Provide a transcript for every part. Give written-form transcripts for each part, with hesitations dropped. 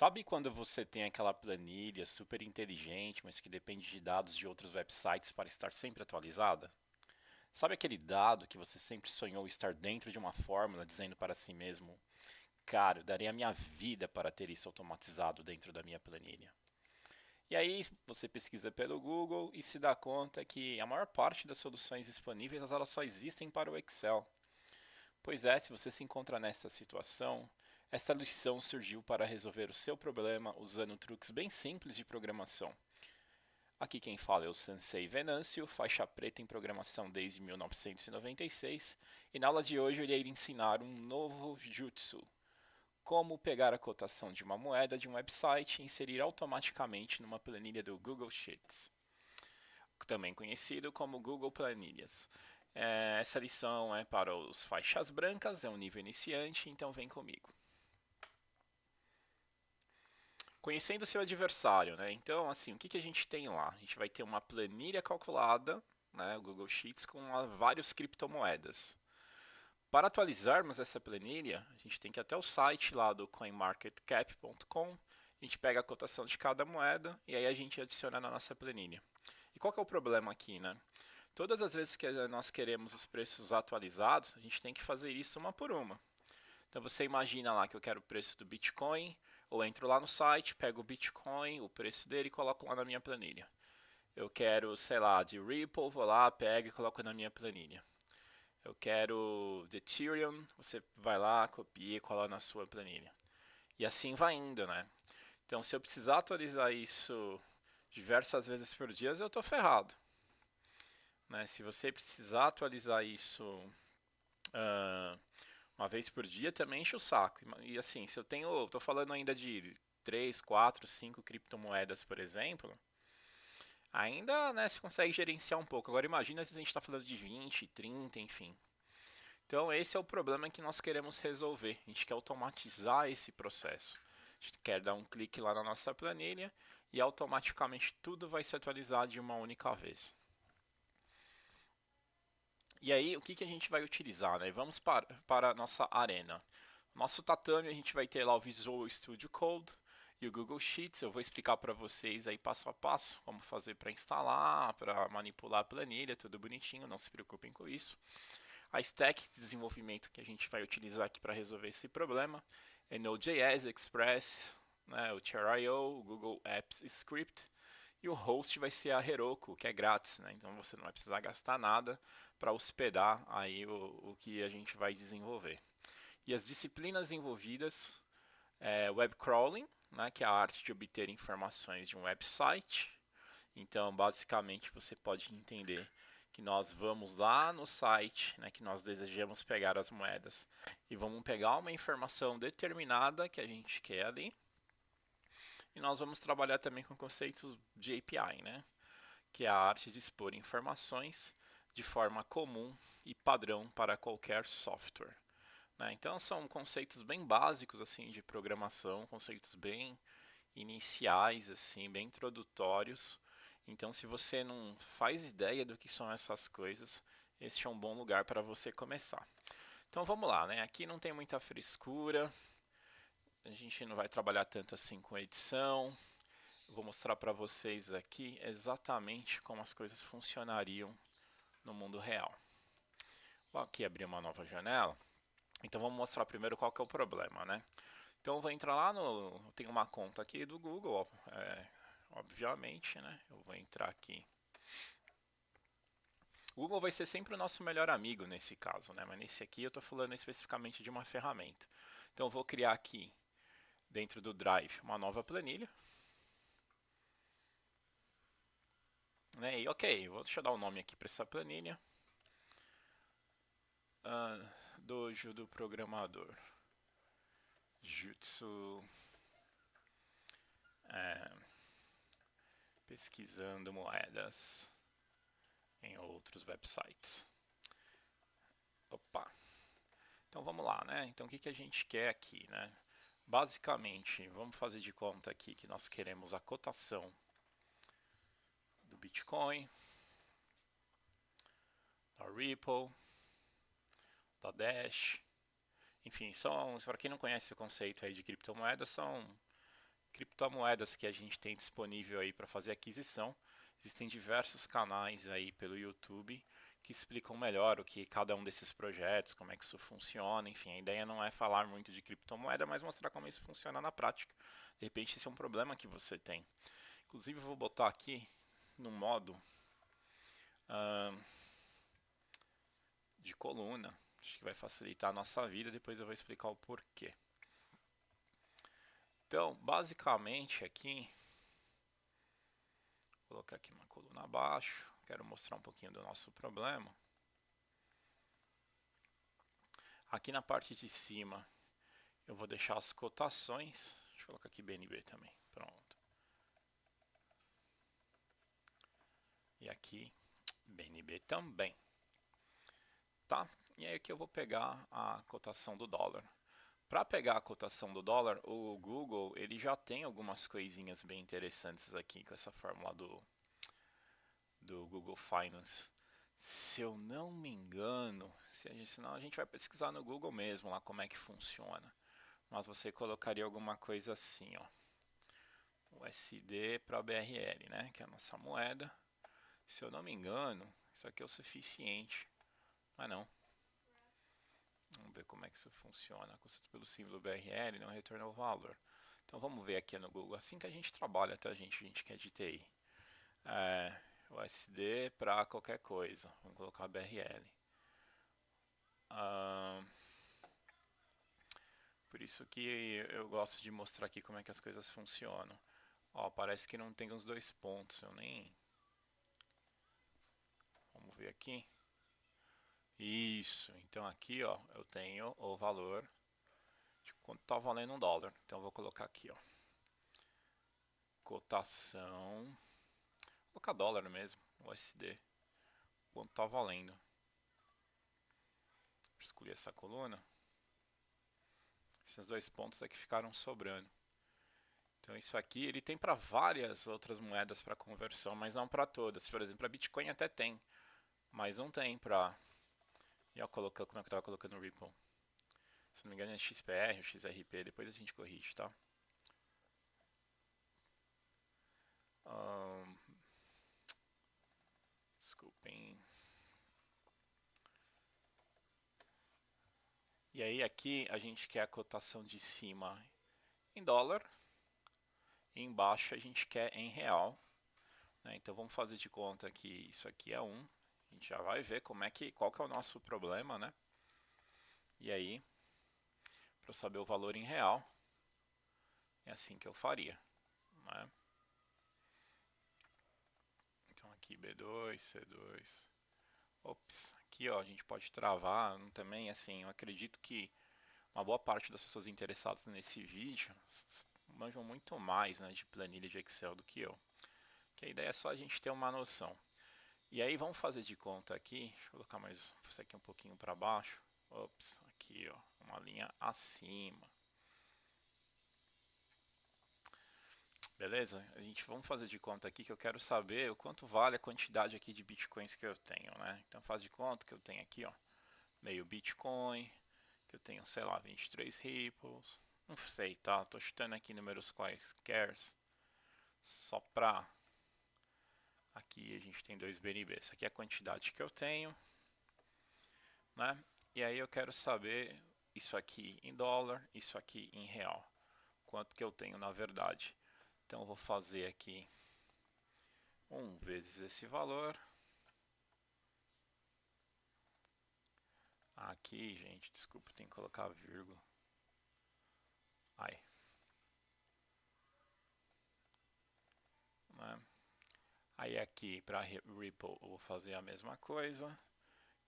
Sabe quando você tem aquela planilha super inteligente, mas que depende de dados de outros websites para estar sempre atualizada? Sabe aquele dado que você sempre sonhou estar dentro de uma fórmula, dizendo para si mesmo: cara, eu daria a minha vida para ter isso automatizado dentro da minha planilha? E aí você pesquisa pelo Google e se dá conta que a maior parte das soluções disponíveis elas só existem para o Excel. Pois é, se você se encontra nessa situação, esta lição surgiu para resolver o seu problema usando truques bem simples de programação. Aqui quem fala é o Sensei Venâncio, faixa preta em programação desde 1996, e na aula de hoje eu irei lhe ensinar um novo jutsu, como pegar a cotação de uma moeda de um website e inserir automaticamente numa planilha do Google Sheets, também conhecido como Google Planilhas. Essa lição é para os faixas brancas, é um nível iniciante, então vem comigo. Conhecendo seu adversário, né? Então, assim, o que a gente tem lá? A gente vai ter uma planilha calculada, né, o Google Sheets, com várias criptomoedas. Para atualizarmos essa planilha, a gente tem que ir até o site lá do coinmarketcap.com, a gente pega a cotação de cada moeda e aí a gente adiciona na nossa planilha. E qual que é o problema aqui, né? Todas as vezes que nós queremos os preços atualizados, a gente tem que fazer isso uma por uma. Então você imagina lá que eu quero o preço do Bitcoin, ou entro lá no site, pego o Bitcoin, o preço dele e coloco lá na minha planilha. Eu quero, sei lá, de Ripple, vou lá, pego e coloco na minha planilha. Eu quero de Ethereum, você vai lá, copia e cola na sua planilha. E assim vai indo, né? Então se eu precisar atualizar isso diversas vezes por dia, eu estou ferrado. Né? Se você precisar atualizar isso uh, uma vez por dia, também enche o saco. E assim, se eu tenho, tô falando ainda de 3, 4, 5 criptomoedas, por exemplo, ainda né, se consegue gerenciar um pouco. Agora imagina se a gente está falando de 20, 30, enfim. Então esse é o problema que nós queremos resolver. A gente quer automatizar esse processo. A gente quer dar um clique lá na nossa planilha e automaticamente tudo vai se atualizar de uma única vez. E aí, o que a gente vai utilizar? Né? Vamos para a nossa arena. Nosso tatame, a gente vai ter lá o Visual Studio Code e o Google Sheets. Eu vou explicar para vocês aí passo a passo como fazer para instalar, para manipular a planilha, tudo bonitinho, não se preocupem com isso. A stack de desenvolvimento que a gente vai utilizar aqui para resolver esse problema é Node.js, Express, né, o Char.io, o Google Apps Script, e o host vai ser a Heroku, que é grátis, né? Então você não vai precisar gastar nada para hospedar aí o que a gente vai desenvolver. E as disciplinas envolvidas é web crawling, né, que é a arte de obter informações de um website. Então, basicamente, você pode entender que nós vamos lá no site, né, que nós desejamos pegar as moedas e vamos pegar uma informação determinada que a gente quer ali. E nós vamos trabalhar também com conceitos de API, né, que é a arte de expor informações de forma comum e padrão para qualquer software. Né? Então são conceitos bem básicos assim de programação, conceitos bem iniciais, assim, bem introdutórios. Então, se você não faz ideia do que são essas coisas, este é um bom lugar para você começar. Então vamos lá, né? Aqui não tem muita frescura, a gente não vai trabalhar tanto assim com edição. Eu vou mostrar para vocês aqui exatamente como as coisas funcionariam no mundo real. Vou aqui abrir uma nova janela. Então vamos mostrar primeiro qual que é o problema, né? Então eu vou entrar lá no. Eu tenho uma conta aqui do Google, obviamente, né? Eu vou entrar aqui. O Google vai ser sempre o nosso melhor amigo nesse caso, né? Mas nesse aqui eu estou falando especificamente de uma ferramenta. Então eu vou criar aqui dentro do Drive uma nova planilha. Né? E ok, deixa eu dar um nome aqui para essa planilha. Dojo do programador. Jutsu. É, pesquisando moedas em outros websites. Opa. Então vamos lá, né? Então o que a gente quer aqui, né? Basicamente, vamos fazer de conta aqui que nós queremos a cotação do Bitcoin, da Ripple, da Dash. Enfim, para quem não conhece o conceito aí de criptomoedas, são criptomoedas que a gente tem disponível aí para fazer aquisição. Existem diversos canais aí pelo YouTube que explicam melhor o que cada um desses projetos, como é que isso funciona, enfim, a ideia não é falar muito de criptomoeda, mas mostrar como isso funciona na prática. De repente esse é um problema que você tem. Inclusive eu vou botar aqui no modo de coluna, acho que vai facilitar a nossa vida, depois eu vou explicar o porquê. Então, basicamente aqui, vou colocar aqui uma coluna abaixo, quero mostrar um pouquinho do nosso problema. Aqui na parte de cima, eu vou deixar as cotações, deixa eu colocar aqui BNB também, pronto. E aqui, BNB também, tá? E aí aqui eu vou pegar a cotação do dólar. Para pegar a cotação do dólar, o Google ele já tem algumas coisinhas bem interessantes aqui com essa fórmula do Google Finance. Se eu não me engano, senão a gente vai pesquisar no Google mesmo lá como é que funciona. Mas você colocaria alguma coisa assim, ó. USD para BRL, né? Que é a nossa moeda. Se eu não me engano, isso aqui é o suficiente. Mas não. Vamos ver como é que isso funciona. Consulta pelo símbolo BRL, não retorna o valor. Então vamos ver aqui no Google. Assim que a gente trabalha, tá, gente? A gente quer de TI. USD para qualquer coisa. Vamos colocar BRL. Por isso que eu gosto de mostrar aqui como é que as coisas funcionam. Ó, parece que não tem os dois pontos. Eu nem... Vamos ver aqui. Isso. Então aqui, ó, eu tenho o valor de quanto está valendo um dólar. Então eu vou colocar aqui, ó. Cotação. Vou colocar dólar mesmo, USD. Quanto está valendo. Vou escolher essa coluna. Esses dois pontos aqui ficaram sobrando. Então isso aqui ele tem para várias outras moedas para conversão, mas não para todas. Por exemplo, a Bitcoin até tem, mas não tem para... E ó, como é que eu estava colocando o Ripple. Se não me engano é XPR ou XRP, depois a gente corrige, tá? Desculpem. E aí aqui a gente quer a cotação de cima em dólar e embaixo a gente quer em real, né? Então vamos fazer de conta que isso aqui é 1. A gente já vai ver qual que é o nosso problema, né? E aí, para saber o valor em real, é assim que eu faria, né? Então aqui B2, C2. Ops, aqui ó, a gente pode travar também, assim, eu acredito que uma boa parte das pessoas interessadas nesse vídeo manjam muito mais, né, de planilha de Excel do que eu. Que a ideia é só a gente ter uma noção. E aí vamos fazer de conta aqui, deixa eu colocar mais isso aqui um pouquinho para baixo. Ops, aqui ó, uma linha acima. Beleza? Vamos fazer de conta aqui que eu quero saber o quanto vale a quantidade aqui de bitcoins que eu tenho, né? Então faz de conta que eu tenho aqui, ó, meio bitcoin, que eu tenho, sei lá, 23 ripples. Não sei, tá? Tô chutando aqui números quaisquer, só pra... Aqui a gente tem 2 BNB. Essa aqui é a quantidade que eu tenho, né? E aí eu quero saber isso aqui em dólar, isso aqui em real. Quanto que eu tenho na verdade. Então eu vou fazer aqui 1 vezes esse valor. Aqui, gente, desculpa, tem que colocar vírgula. Ai. Né? Aí aqui para Ripple eu vou fazer a mesma coisa,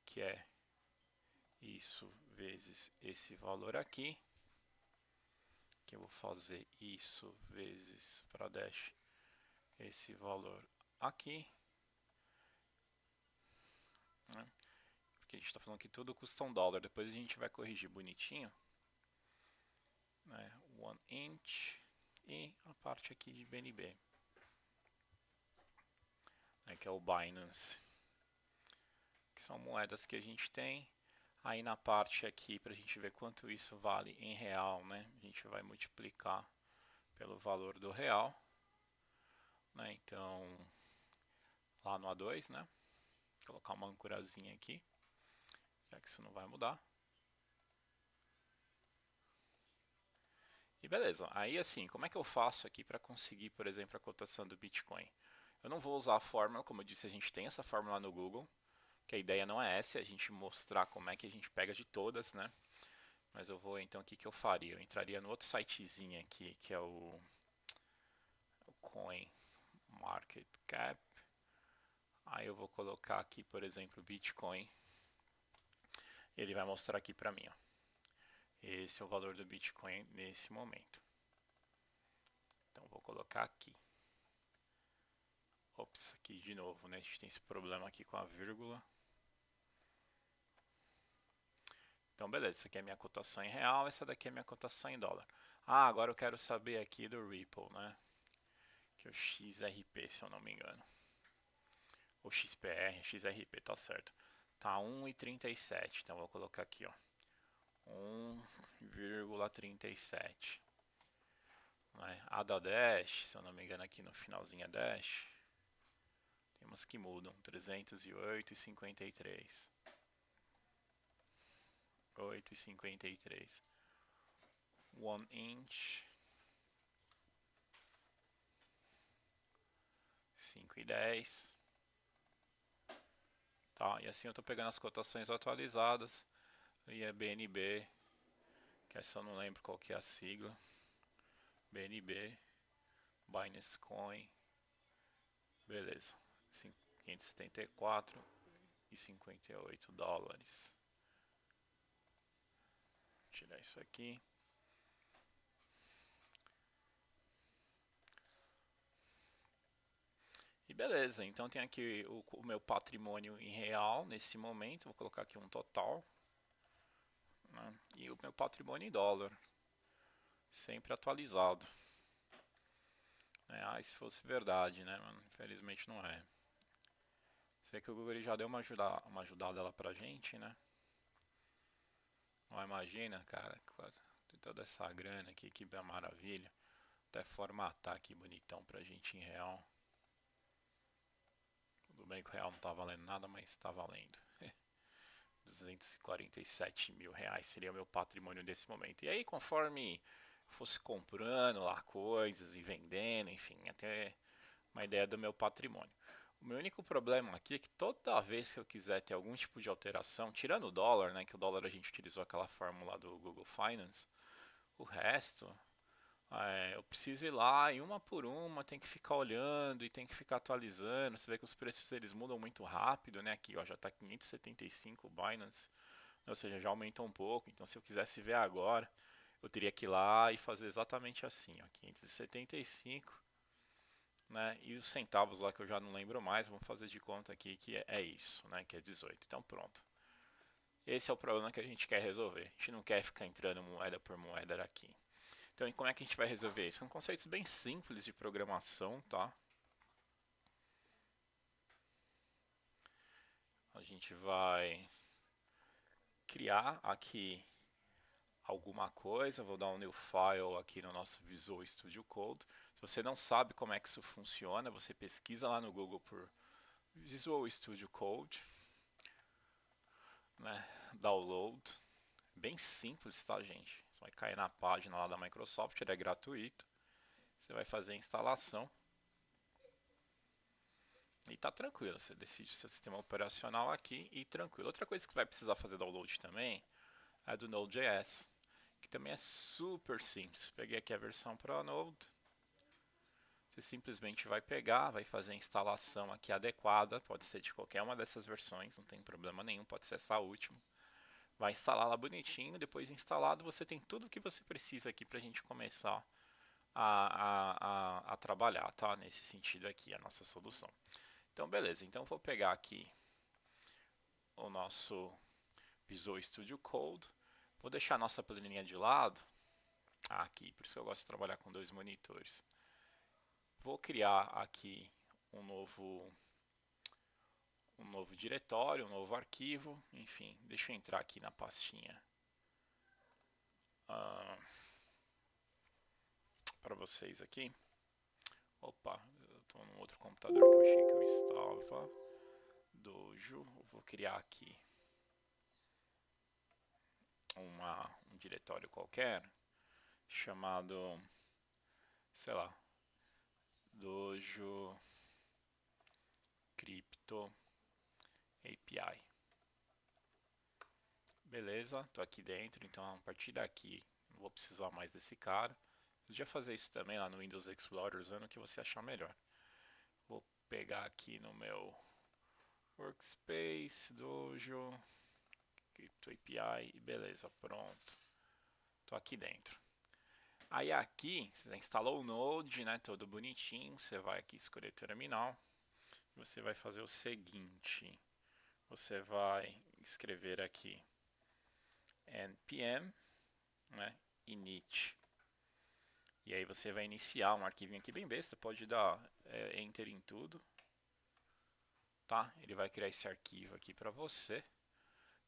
que é isso vezes esse valor aqui, que eu vou fazer isso vezes para Dash esse valor aqui, né? Porque a gente está falando que tudo custa $1, depois a gente vai corrigir bonitinho, né? 1 inch e a parte aqui de BNB, né? Que é o Binance, que são moedas que a gente tem. Aí na parte aqui, para a gente ver quanto isso vale em real, né? A gente vai multiplicar pelo valor do real, né? Então, lá no A2, né? Vou colocar uma âncораzinha aqui, já que isso não vai mudar. E beleza, aí assim, como é que eu faço aqui para conseguir, por exemplo, a cotação do Bitcoin? Eu não vou usar a fórmula, como eu disse, a gente tem essa fórmula no Google, que a ideia não é essa, é a gente mostrar como é que a gente pega de todas, né? Mas eu vou, então, o que eu faria? Eu entraria no outro sitezinho aqui, que é o Coin Market Cap. Aí eu vou colocar aqui, por exemplo, Bitcoin. Ele vai mostrar aqui para mim, ó. Esse é o valor do Bitcoin nesse momento. Então vou colocar aqui. Ops, aqui de novo, né? A gente tem esse problema aqui com a vírgula. Então beleza, isso aqui é a minha cotação em real, essa daqui é a minha cotação em dólar. Ah, agora eu quero saber aqui do Ripple, né? Que é o XRP, se eu não me engano. Ou XPR, XRP, tá certo. Tá 1,37, então vou colocar aqui, ó. 1,37. A da Dash, se eu não me engano aqui no finalzinho é Dash. Tem umas que mudam, 308,53. 8,53. 1 inch. 5,10. Tá, e assim eu estou pegando as cotações atualizadas. E é BNB, que essa eu não lembro qual que é a sigla. BNB, Binance Coin. Beleza. 574,58 dólares. Vou tirar isso aqui. E beleza, então tem aqui o meu patrimônio em real nesse momento. Vou colocar aqui um total, né? E o meu patrimônio em dólar, sempre atualizado. Ah, se fosse verdade, né, mano? Infelizmente não é. Sei que o Google já deu uma ajudada lá pra gente, né? Não imagina, cara, tem toda essa grana aqui, que maravilha. Até formatar aqui bonitão pra gente em real. Tudo bem que o real não tá valendo nada, mas tá valendo. 247 mil reais seria o meu patrimônio nesse momento. E aí, conforme fosse comprando lá coisas e vendendo, enfim, até uma ideia do meu patrimônio. O meu único problema aqui é que toda vez que eu quiser ter algum tipo de alteração, tirando o dólar, né, que o dólar a gente utilizou aquela fórmula do Google Finance, o resto, eu preciso ir lá e uma por uma, tem que ficar olhando e tem que ficar atualizando. Você vê que os preços eles mudam muito rápido, né? Aqui ó, já está 575 o Binance, ou seja, já aumentou um pouco. Então se eu quisesse ver agora, eu teria que ir lá e fazer exatamente assim, ó, 575, né? E os centavos lá que eu já não lembro mais, vamos fazer de conta aqui que é isso, né? Que é 18. Então pronto. Esse é o problema que a gente quer resolver. A gente não quer ficar entrando moeda por moeda aqui. Então, e como é que a gente vai resolver isso? Com conceitos bem simples de programação, tá? A gente vai criar aqui alguma coisa, vou dar um new file aqui no nosso Visual Studio Code. Se você não sabe como é que isso funciona, você pesquisa lá no Google por Visual Studio Code, né? Download, bem simples, tá, gente? Você vai cair na página lá da Microsoft, ele é gratuito. Você vai fazer a instalação e tá tranquilo. Você decide seu sistema operacional aqui e tranquilo. Outra coisa que você vai precisar fazer download também é do Node.js, que também é super simples. Peguei aqui a versão Pro Node. Você simplesmente vai pegar, vai fazer a instalação aqui adequada, pode ser de qualquer uma dessas versões, não tem problema nenhum, pode ser essa última. Vai instalar lá bonitinho, depois de instalado você tem tudo o que você precisa aqui para a gente começar a trabalhar, tá? Nesse sentido aqui, a nossa solução. Então beleza, então vou pegar aqui o nosso Visual Studio Code, vou deixar a nossa planilha de lado, aqui, por isso eu gosto de trabalhar com dois monitores. Vou criar aqui um novo diretório, um novo arquivo, enfim, deixa eu entrar aqui na pastinha para vocês aqui. Opa, eu estou num outro computador que eu achei que eu estava. Dojo, eu vou criar aqui um diretório qualquer chamado, sei lá, Dojo Crypto API. Beleza, tô aqui dentro, então a partir daqui não vou precisar mais desse cara. Podia fazer isso também lá no Windows Explorer usando o que você achar melhor. Vou pegar aqui no meu Workspace, Dojo, Crypto API e beleza, pronto. Tô aqui dentro. Aí aqui, você instalou o Node, né, todo bonitinho, você vai aqui escolher terminal. Você vai fazer o seguinte, você vai escrever aqui npm, né, init. E aí você vai iniciar um arquivinho aqui bem besta, pode dar enter em tudo. Tá? Ele vai criar esse arquivo aqui para você,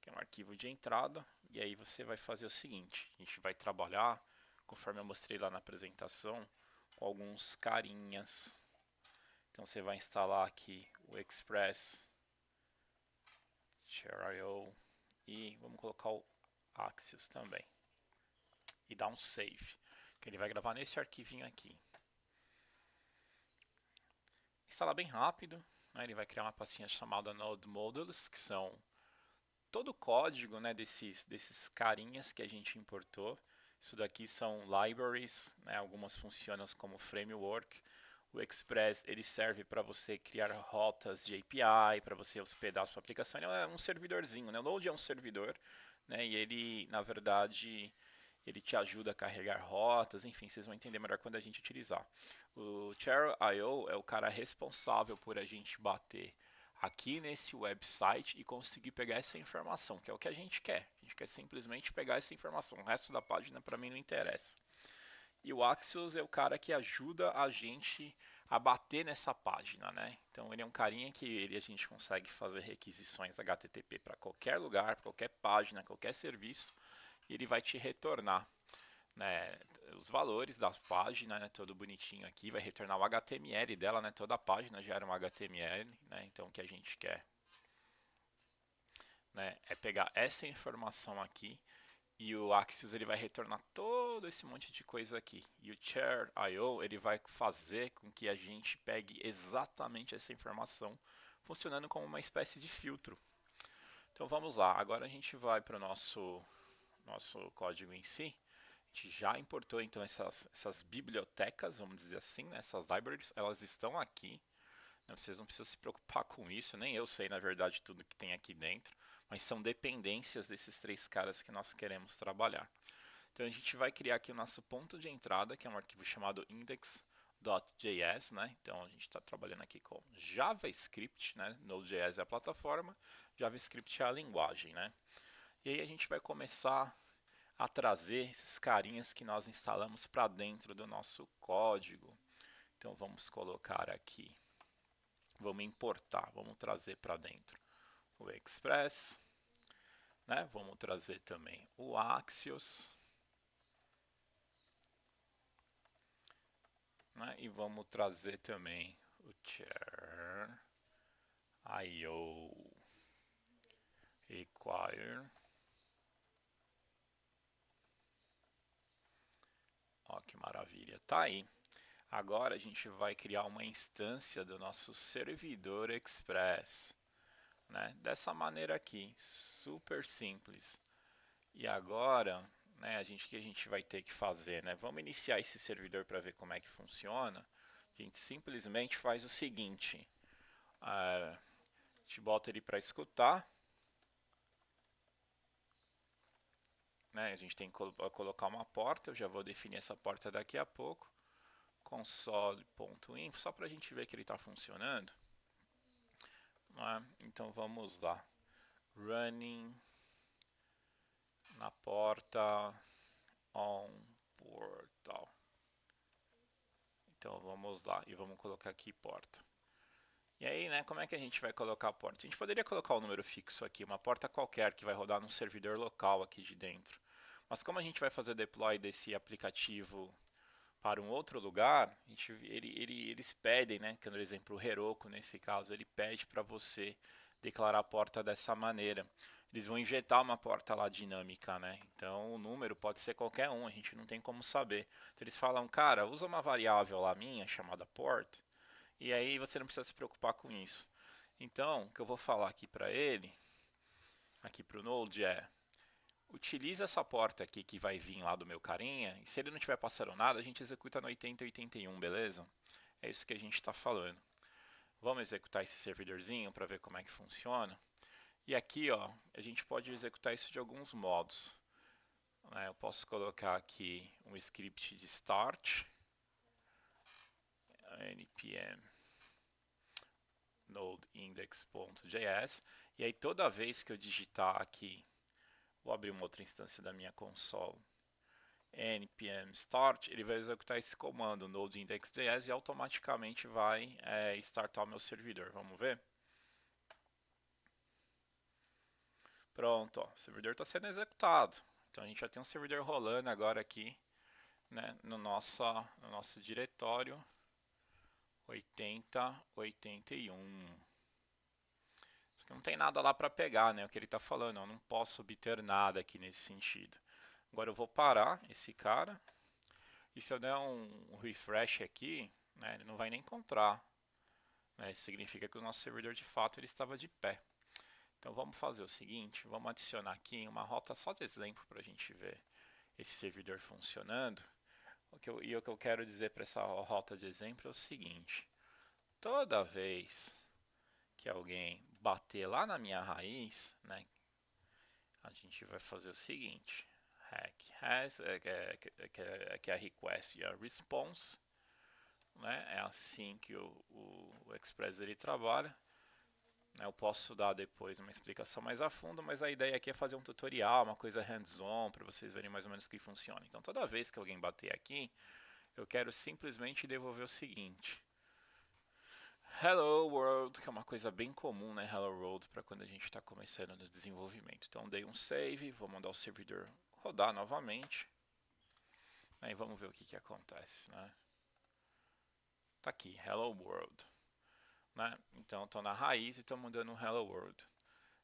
que é um arquivo de entrada. E aí você vai fazer o seguinte, a gente vai trabalhar, conforme eu mostrei lá na apresentação, com alguns carinhas. Então você vai instalar aqui o Express, Share.io e vamos colocar o Axios também. E dar um save, que ele vai gravar nesse arquivinho aqui. Instalar bem rápido, né? Ele vai criar uma pastinha chamada Node Modules, que são todo o código, né, desses carinhas que a gente importou. Isso daqui são libraries, né, algumas funcionam como framework. O Express ele serve para você criar rotas de API, para você hospedar a sua aplicação. Ele é um servidorzinho, né? O Node é um servidor, né? E ele, na verdade, ele te ajuda a carregar rotas, enfim, vocês vão entender melhor quando a gente utilizar. O Char.io é o cara responsável por a gente bater aqui nesse website e conseguir pegar essa informação, que é o que a gente quer. A gente quer simplesmente pegar essa informação. O resto da página para mim não interessa. E o Axios é o cara que ajuda a gente a bater nessa página, né? Então ele é um carinha que a gente consegue fazer requisições HTTP para qualquer lugar, para qualquer página, qualquer serviço, e ele vai te retornar, né, os valores da página, né, todo bonitinho aqui, vai retornar o HTML dela, né, toda a página gera um HTML, né, então o que a gente quer, né, é pegar essa informação aqui e o Axios ele vai retornar todo esse monte de coisa aqui. E o Char.io ele vai fazer com que a gente pegue exatamente essa informação, funcionando como uma espécie de filtro. Então vamos lá, agora a gente vai para o nosso código em si. A gente já importou então essas bibliotecas, vamos dizer assim, né? Essas libraries, elas estão aqui. Vocês não precisam se preocupar com isso, nem eu sei na verdade tudo que tem aqui dentro, mas são dependências desses três caras que nós queremos trabalhar. Então a gente vai criar aqui o nosso ponto de entrada, que é um arquivo chamado index.js, né? Então a gente está trabalhando aqui com JavaScript, né? Node.js é a plataforma, JavaScript é a linguagem, né? E aí a gente vai começar a trazer esses carinhas que nós instalamos para dentro do nosso código. Então vamos colocar aqui, vamos importar, vamos trazer para dentro o Express, né? Vamos trazer também o Axios, né? E vamos trazer também o Char.io require. Ó, que maravilha, tá aí. Agora a gente vai criar uma instância do nosso servidor Express, né? Dessa maneira aqui, super simples. E agora, né, o que a gente vai ter que fazer, né? Vamos iniciar esse servidor para ver como é que funciona. A gente simplesmente faz o seguinte, a gente bota ele para escutar, né? A gente tem que colocar uma porta, eu já vou definir essa porta daqui a pouco. Console.info, só para a gente ver que ele está funcionando. Então vamos lá. Running na porta on portal. Então vamos lá e vamos colocar aqui porta. E aí, né, como é que a gente vai colocar a porta? A gente poderia colocar um número fixo aqui, uma porta qualquer que vai rodar num servidor local aqui de dentro. Mas como a gente vai fazer deploy desse aplicativo para um outro lugar, eles pedem, né, que no exemplo o Heroku, nesse caso, ele pede para você declarar a porta dessa maneira. Eles vão injetar uma porta lá dinâmica, né? Então o número pode ser qualquer um, a gente não tem como saber. Então eles falam, cara, usa uma variável lá minha chamada port, e aí você não precisa se preocupar com isso. Então, o que eu vou falar aqui para ele, aqui para o Node é, utiliza essa porta aqui que vai vir lá do meu carinha, e se ele não estiver passando nada, a gente executa no 8081, beleza? É isso que a gente está falando. Vamos executar esse servidorzinho para ver como é que funciona. E aqui, ó, a gente pode executar isso de alguns modos. Eu posso colocar aqui um script de start, npm nodeindex.js, e aí toda vez que eu digitar aqui, vou abrir uma outra instância da minha console, npm start, ele vai executar esse comando nodeindex.js e automaticamente vai startar o meu servidor. Vamos ver? Pronto, ó, o servidor está sendo executado. Então a gente já tem um servidor rolando agora aqui, né, no nosso diretório 8081. Só que não tem nada lá para pegar, né? O que ele está falando, eu não posso obter nada aqui nesse sentido. Agora eu vou parar esse cara, e se eu der um refresh aqui, né, ele não vai nem encontrar. Né? Isso significa que o nosso servidor de fato ele estava de pé. Então vamos fazer o seguinte, vamos adicionar aqui uma rota só de exemplo para a gente ver esse servidor funcionando. O que eu quero dizer para essa rota de exemplo é o seguinte, toda vez que alguém bater lá na minha raiz, né, a gente vai fazer o seguinte, hack has, que é a request e a response, né, é assim que o Express ele trabalha. Eu posso dar depois uma explicação mais a fundo, mas a ideia aqui é fazer um tutorial, uma coisa hands-on, para vocês verem mais ou menos que funciona. Então toda vez que alguém bater aqui, eu quero simplesmente devolver o seguinte. Hello World, que é uma coisa bem comum, né? Hello World, para quando a gente está começando no desenvolvimento. Então dei um save, vou mandar o servidor rodar novamente. Aí vamos ver o que acontece, né? Tá aqui, Hello World. Né? Então estou na raiz e estou mandando um Hello World.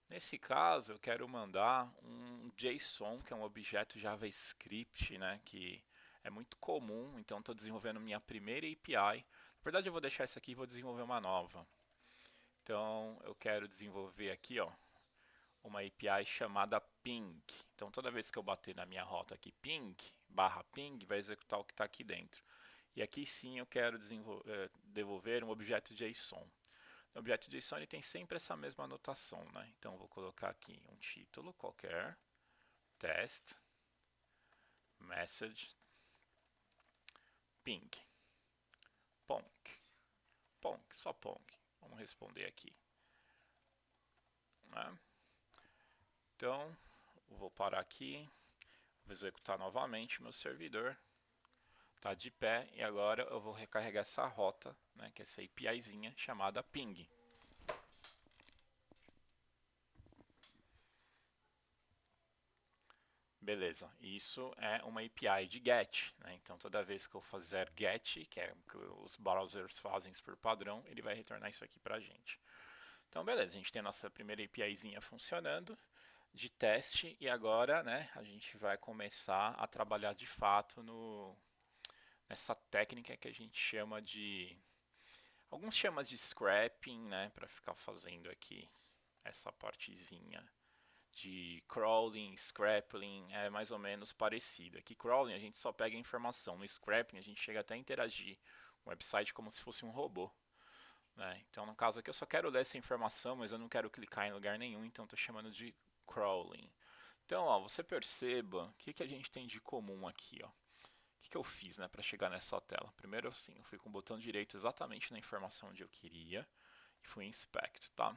Nesse caso, eu quero mandar um JSON, que é um objeto JavaScript, né, que é muito comum. Então, estou desenvolvendo minha primeira API. Na verdade, eu vou deixar isso aqui e vou desenvolver uma nova. Então, eu quero desenvolver aqui, ó, uma API chamada ping. Então, toda vez que eu bater na minha rota aqui, ping, vai executar o que está aqui dentro. E aqui sim eu quero devolver um objeto JSON. O objeto JSON ele tem sempre essa mesma anotação, né? Então vou colocar aqui um título qualquer, test, message, ping, ponk, só ponk. Vamos responder aqui. Né? Então vou parar aqui, vou executar novamente meu servidor. Está de pé e agora eu vou recarregar essa rota, né, que é essa APIzinha chamada ping. Beleza, isso é uma API de GET, né? Então toda vez que eu fizer GET, que é o que os browsers fazem por padrão, ele vai retornar isso aqui para a gente. Então beleza, a gente tem a nossa primeira APIzinha funcionando de teste e agora, né, a gente vai começar a trabalhar de fato nessa técnica que a gente chama de, alguns chamam de scrapping, né, para ficar fazendo aqui essa partezinha de crawling, scrapping, é mais ou menos parecido. Aqui crawling a gente só pega a informação, no scrapping a gente chega até a interagir com o website como se fosse um robô. Né? Então no caso aqui eu só quero ler essa informação, mas eu não quero clicar em lugar nenhum, então estou chamando de crawling. Então ó, você perceba o que a gente tem de comum aqui. Ó. O que eu fiz, né, para chegar nessa tela? Primeiro assim, eu fui com o botão direito exatamente na informação onde eu queria e fui em inspect, tá?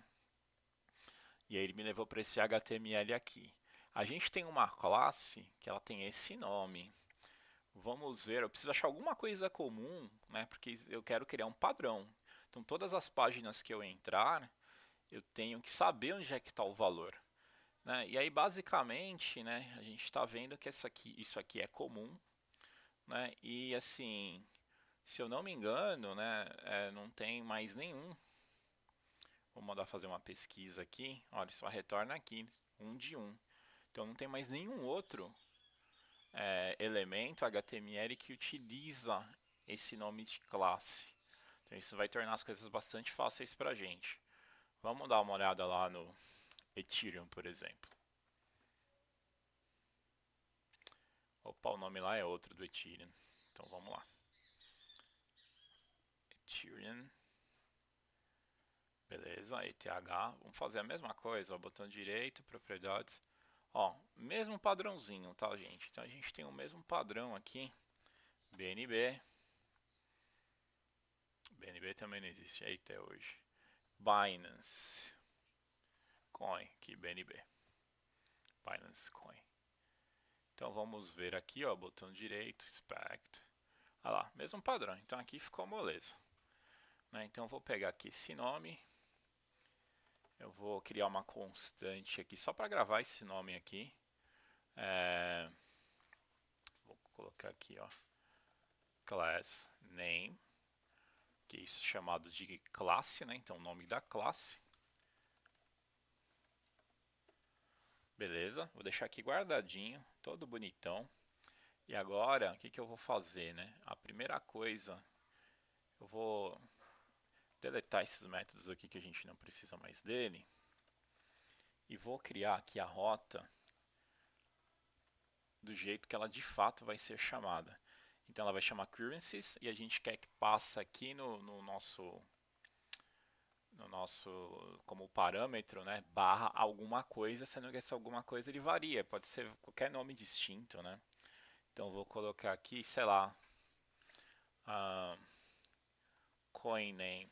E aí ele me levou para esse HTML aqui. A gente tem uma classe que ela tem esse nome. Vamos ver, eu preciso achar alguma coisa comum, né, porque eu quero criar um padrão. Então todas as páginas que eu entrar, eu tenho que saber onde é que está o valor. Né? E aí basicamente, né, a gente está vendo que isso aqui é comum. né? E assim, se eu não me engano, né, não tem mais nenhum. Vou mandar fazer uma pesquisa aqui. Olha, só retorna aqui, um de um. Então não tem mais nenhum outro elemento HTML que utiliza esse nome de classe. Então isso vai tornar as coisas bastante fáceis para a gente. Vamos dar uma olhada lá no Ethereum, por exemplo. Opa, o nome lá é outro do Ethereum. Então vamos lá. Ethereum. Beleza, ETH. Vamos fazer a mesma coisa, ó, botão direito, propriedades. Ó, mesmo padrãozinho, tá, gente? Então a gente tem o mesmo padrão aqui. BNB. BNB também não existe aí até hoje. Binance Coin, aqui BNB. Binance Coin. Então vamos ver aqui, ó, botão direito, Inspect. Olha lá, mesmo padrão. Então aqui ficou moleza. Né? Então eu vou pegar aqui esse nome. Eu vou criar uma constante aqui só para gravar esse nome aqui. Vou colocar aqui, ó, class name, que é isso chamado de classe, né? Então, o nome da classe. Beleza, vou deixar aqui guardadinho, todo bonitão. E agora, o que eu vou fazer, né? A primeira coisa, eu vou deletar esses métodos aqui que a gente não precisa mais dele. E vou criar aqui a rota do jeito que ela de fato vai ser chamada. Então ela vai chamar currencies e a gente quer que passe aqui no nosso como parâmetro, né, barra alguma coisa, sendo que essa alguma coisa ele varia, pode ser qualquer nome distinto, né? Então vou colocar aqui, sei lá, coin name,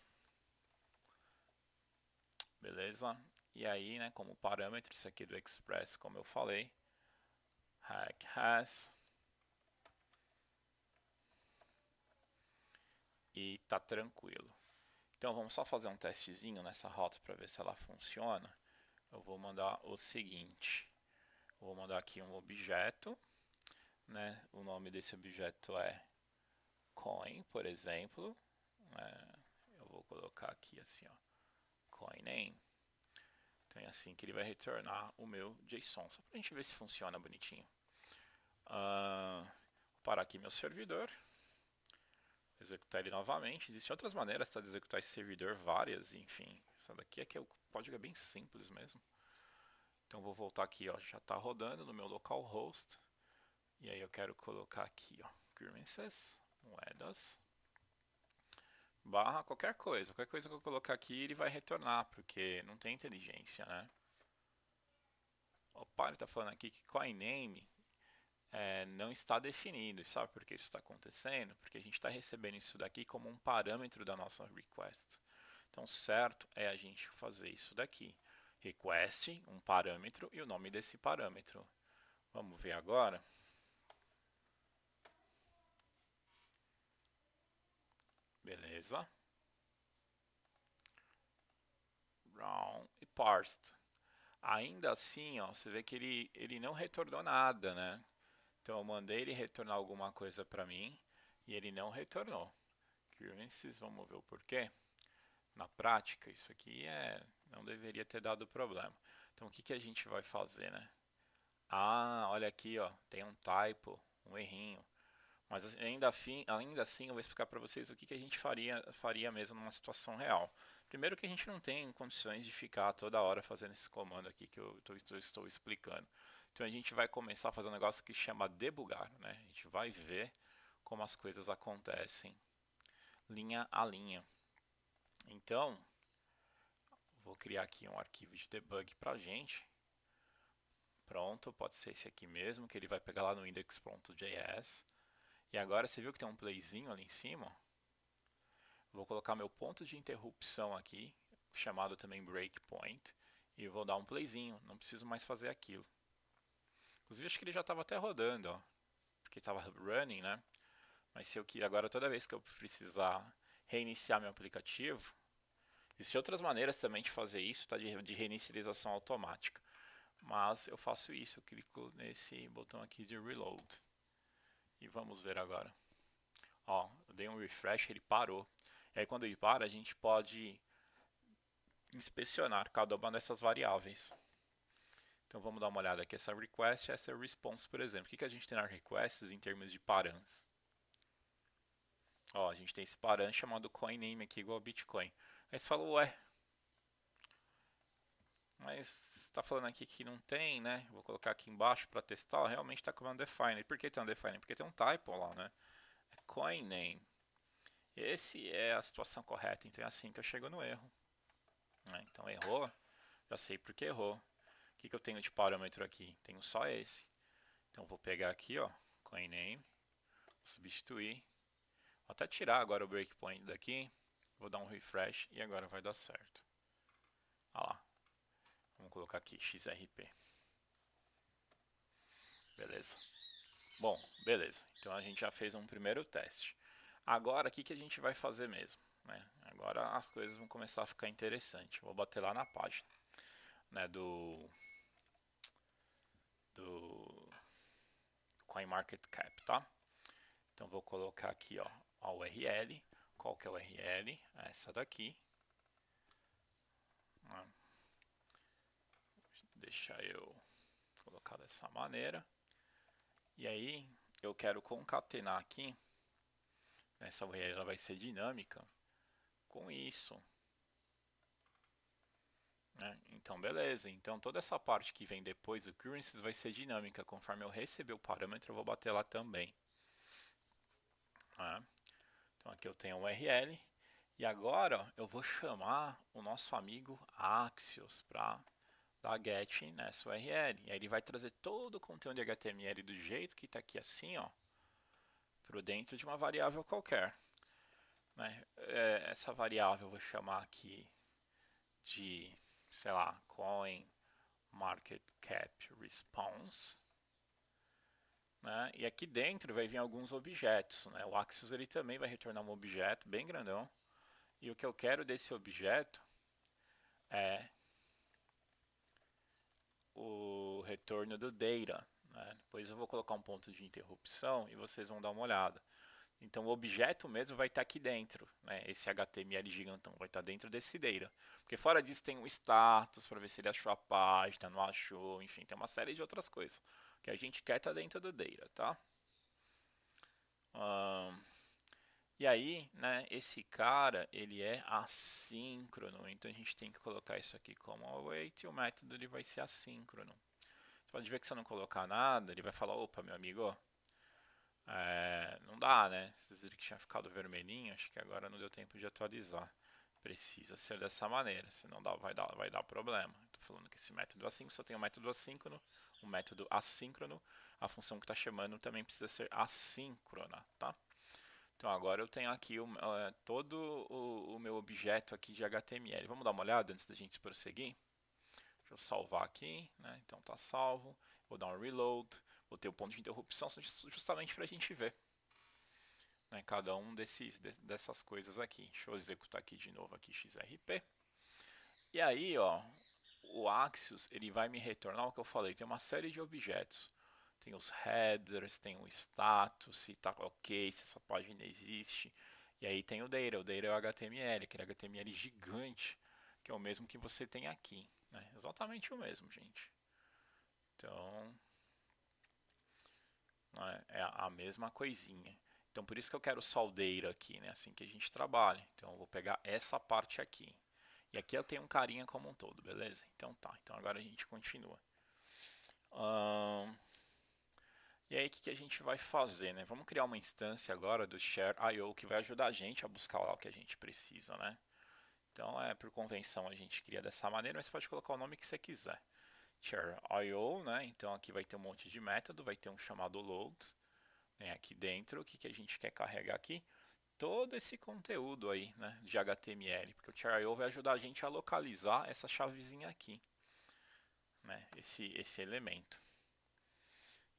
beleza? E aí, né, como parâmetro, isso aqui do Express, como eu falei, hack has, e tá tranquilo. Então vamos só fazer um testezinho nessa rota para ver se ela funciona. Eu vou mandar o seguinte, eu vou mandar aqui um objeto, né? O nome desse objeto é coin, por exemplo. Eu vou colocar aqui assim, ó, coin name. Então é assim que ele vai retornar o meu JSON, só para a gente ver se funciona bonitinho. Vou parar aqui meu servidor, executar ele novamente. Existem outras maneiras de executar esse servidor, várias, enfim. Essa daqui é que o código é bem simples mesmo. Então vou voltar aqui, ó, já está rodando no meu localhost. E aí eu quero colocar aqui, ó, currencies, moedas, barra qualquer coisa que eu colocar aqui ele vai retornar, porque não tem inteligência, né? Opa, ele está falando aqui que coin name não está definido. E sabe por que isso está acontecendo? Porque a gente está recebendo isso daqui como um parâmetro da nossa request. Então, certo é a gente fazer isso daqui. Request, um parâmetro e o nome desse parâmetro. Vamos ver agora. Beleza. Brown e parsed. Ainda assim, ó, você vê que ele não retornou nada, né? Então eu mandei ele retornar alguma coisa para mim e ele não retornou. Currencies, vamos ver o porquê. Na prática, isso aqui não deveria ter dado problema. Então o que a gente vai fazer, né? Ah, olha aqui, ó, tem um typo, um errinho. Mas ainda assim eu vou explicar para vocês o que a gente faria mesmo numa situação real. Primeiro que a gente não tem condições de ficar toda hora fazendo esse comando aqui que eu estou explicando. Então a gente vai começar a fazer um negócio que chama debugar, né? A gente vai ver como as coisas acontecem linha a linha. Então, vou criar aqui um arquivo de debug para a gente. Pronto, pode ser esse aqui mesmo, que ele vai pegar lá no index.js. E agora você viu que tem um playzinho ali em cima? Vou colocar meu ponto de interrupção aqui, chamado também breakpoint, e vou dar um playzinho, não preciso mais fazer aquilo. Inclusive acho que ele já estava até rodando, ó, porque estava running, né? Mas se eu agora toda vez que eu precisar reiniciar meu aplicativo, existem outras maneiras também de fazer isso, tá? De reinicialização automática. Mas eu faço isso, eu clico nesse botão aqui de reload. E vamos ver agora. Ó, eu dei um refresh, ele parou. E aí quando ele para, a gente pode inspecionar cada uma dessas variáveis. Então vamos dar uma olhada aqui. Essa request, essa é response, por exemplo. O que a gente tem nas requests em termos de params? Ó, a gente tem esse param chamado coinname aqui, igual ao Bitcoin. Aí você fala, ué, mas está falando aqui que não tem, né? Vou colocar aqui embaixo para testar. Realmente está com undefined. Por que tem undefined? Porque tem um typo lá, né? É coinname. Esse é a situação correta. Então é assim que eu chego no erro. Né? Então errou, já sei por que errou. O que eu tenho de parâmetro aqui? Tenho só esse. Então vou pegar aqui, ó, coinname, substituir. Vou até tirar agora o breakpoint daqui. Vou dar um refresh e agora vai dar certo. Olha lá. Vamos colocar aqui XRP. Beleza. Bom, beleza. Então a gente já fez um primeiro teste. Agora o que a gente vai fazer mesmo? Né? Agora as coisas vão começar a ficar interessantes. Vou bater lá na página, né, do CoinMarketCap, tá? Então vou colocar aqui, ó, a URL. Qual que é a URL? Essa daqui. Deixa eu colocar dessa maneira. E aí eu quero concatenar aqui. Essa URL ela vai ser dinâmica com isso. Né? Então beleza. Então toda essa parte que vem depois do currencies vai ser dinâmica. Conforme eu receber o parâmetro eu vou bater lá também. Né? Então aqui eu tenho a URL. E agora eu vou chamar o nosso amigo Axios para dar get nessa URL. E aí ele vai trazer todo o conteúdo de HTML do jeito que está aqui assim, ó, para dentro de uma variável qualquer. Né? Essa variável eu vou chamar aqui de, sei lá, coin market cap response. Né? E aqui dentro vai vir alguns objetos. Né? O Axios ele também vai retornar um objeto bem grandão. E o que eu quero desse objeto é o retorno do data. Né? Depois eu vou colocar um ponto de interrupção e vocês vão dar uma olhada. Então o objeto mesmo vai estar aqui dentro. Né? Esse HTML gigantão vai estar dentro desse data. Porque fora disso tem o status para ver se ele achou a página, não achou, enfim, tem uma série de outras coisas. O que a gente quer estar dentro do data, tá? E aí, né, esse cara, ele é assíncrono, então a gente tem que colocar isso aqui como await e o método ele vai ser assíncrono. Você pode ver que se eu não colocar nada, ele vai falar, opa, meu amigo, não dá, né? Vocês viram que tinha ficado vermelhinho, acho que agora não deu tempo de atualizar. Precisa ser dessa maneira, senão vai dar problema. Estou falando que esse método assíncrono só tem o método assíncrono, a função que está chamando também precisa ser assíncrona, tá? Então agora eu tenho aqui todo o meu objeto aqui de HTML. Vamos dar uma olhada antes da gente prosseguir? Deixa eu salvar aqui, né? Então tá salvo. Vou dar um reload. Vou ter o ponto de interrupção justamente para a gente ver, né, cada um dessas coisas aqui. Deixa eu executar aqui de novo aqui XRP. E aí, ó, o Axios ele vai me retornar o que eu falei. Tem uma série de objetos. Tem os headers, tem o status, se está ok, se essa página existe. E aí tem o data é o HTML, aquele HTML gigante, que é o mesmo que você tem aqui. Né? Exatamente o mesmo, gente. Então, né, é a mesma coisinha. Então, por isso que eu quero só o data aqui, né? Assim que a gente trabalha. Então, eu vou pegar essa parte aqui. E aqui eu tenho um carinha como um todo, beleza? Então tá, então agora a gente continua. E aí, o que a gente vai fazer, né? Vamos criar uma instância agora do share.io que vai ajudar a gente a buscar lá o que a gente precisa, né? Então, por convenção, a gente cria dessa maneira, mas você pode colocar o nome que você quiser. Share.io, né? Então, aqui vai ter um monte de método, vai ter um chamado load, né? Aqui dentro, o que a gente quer carregar aqui? Todo esse conteúdo aí, né? De HTML, porque o share.io vai ajudar a gente a localizar essa chavezinha aqui, né? Esse elemento.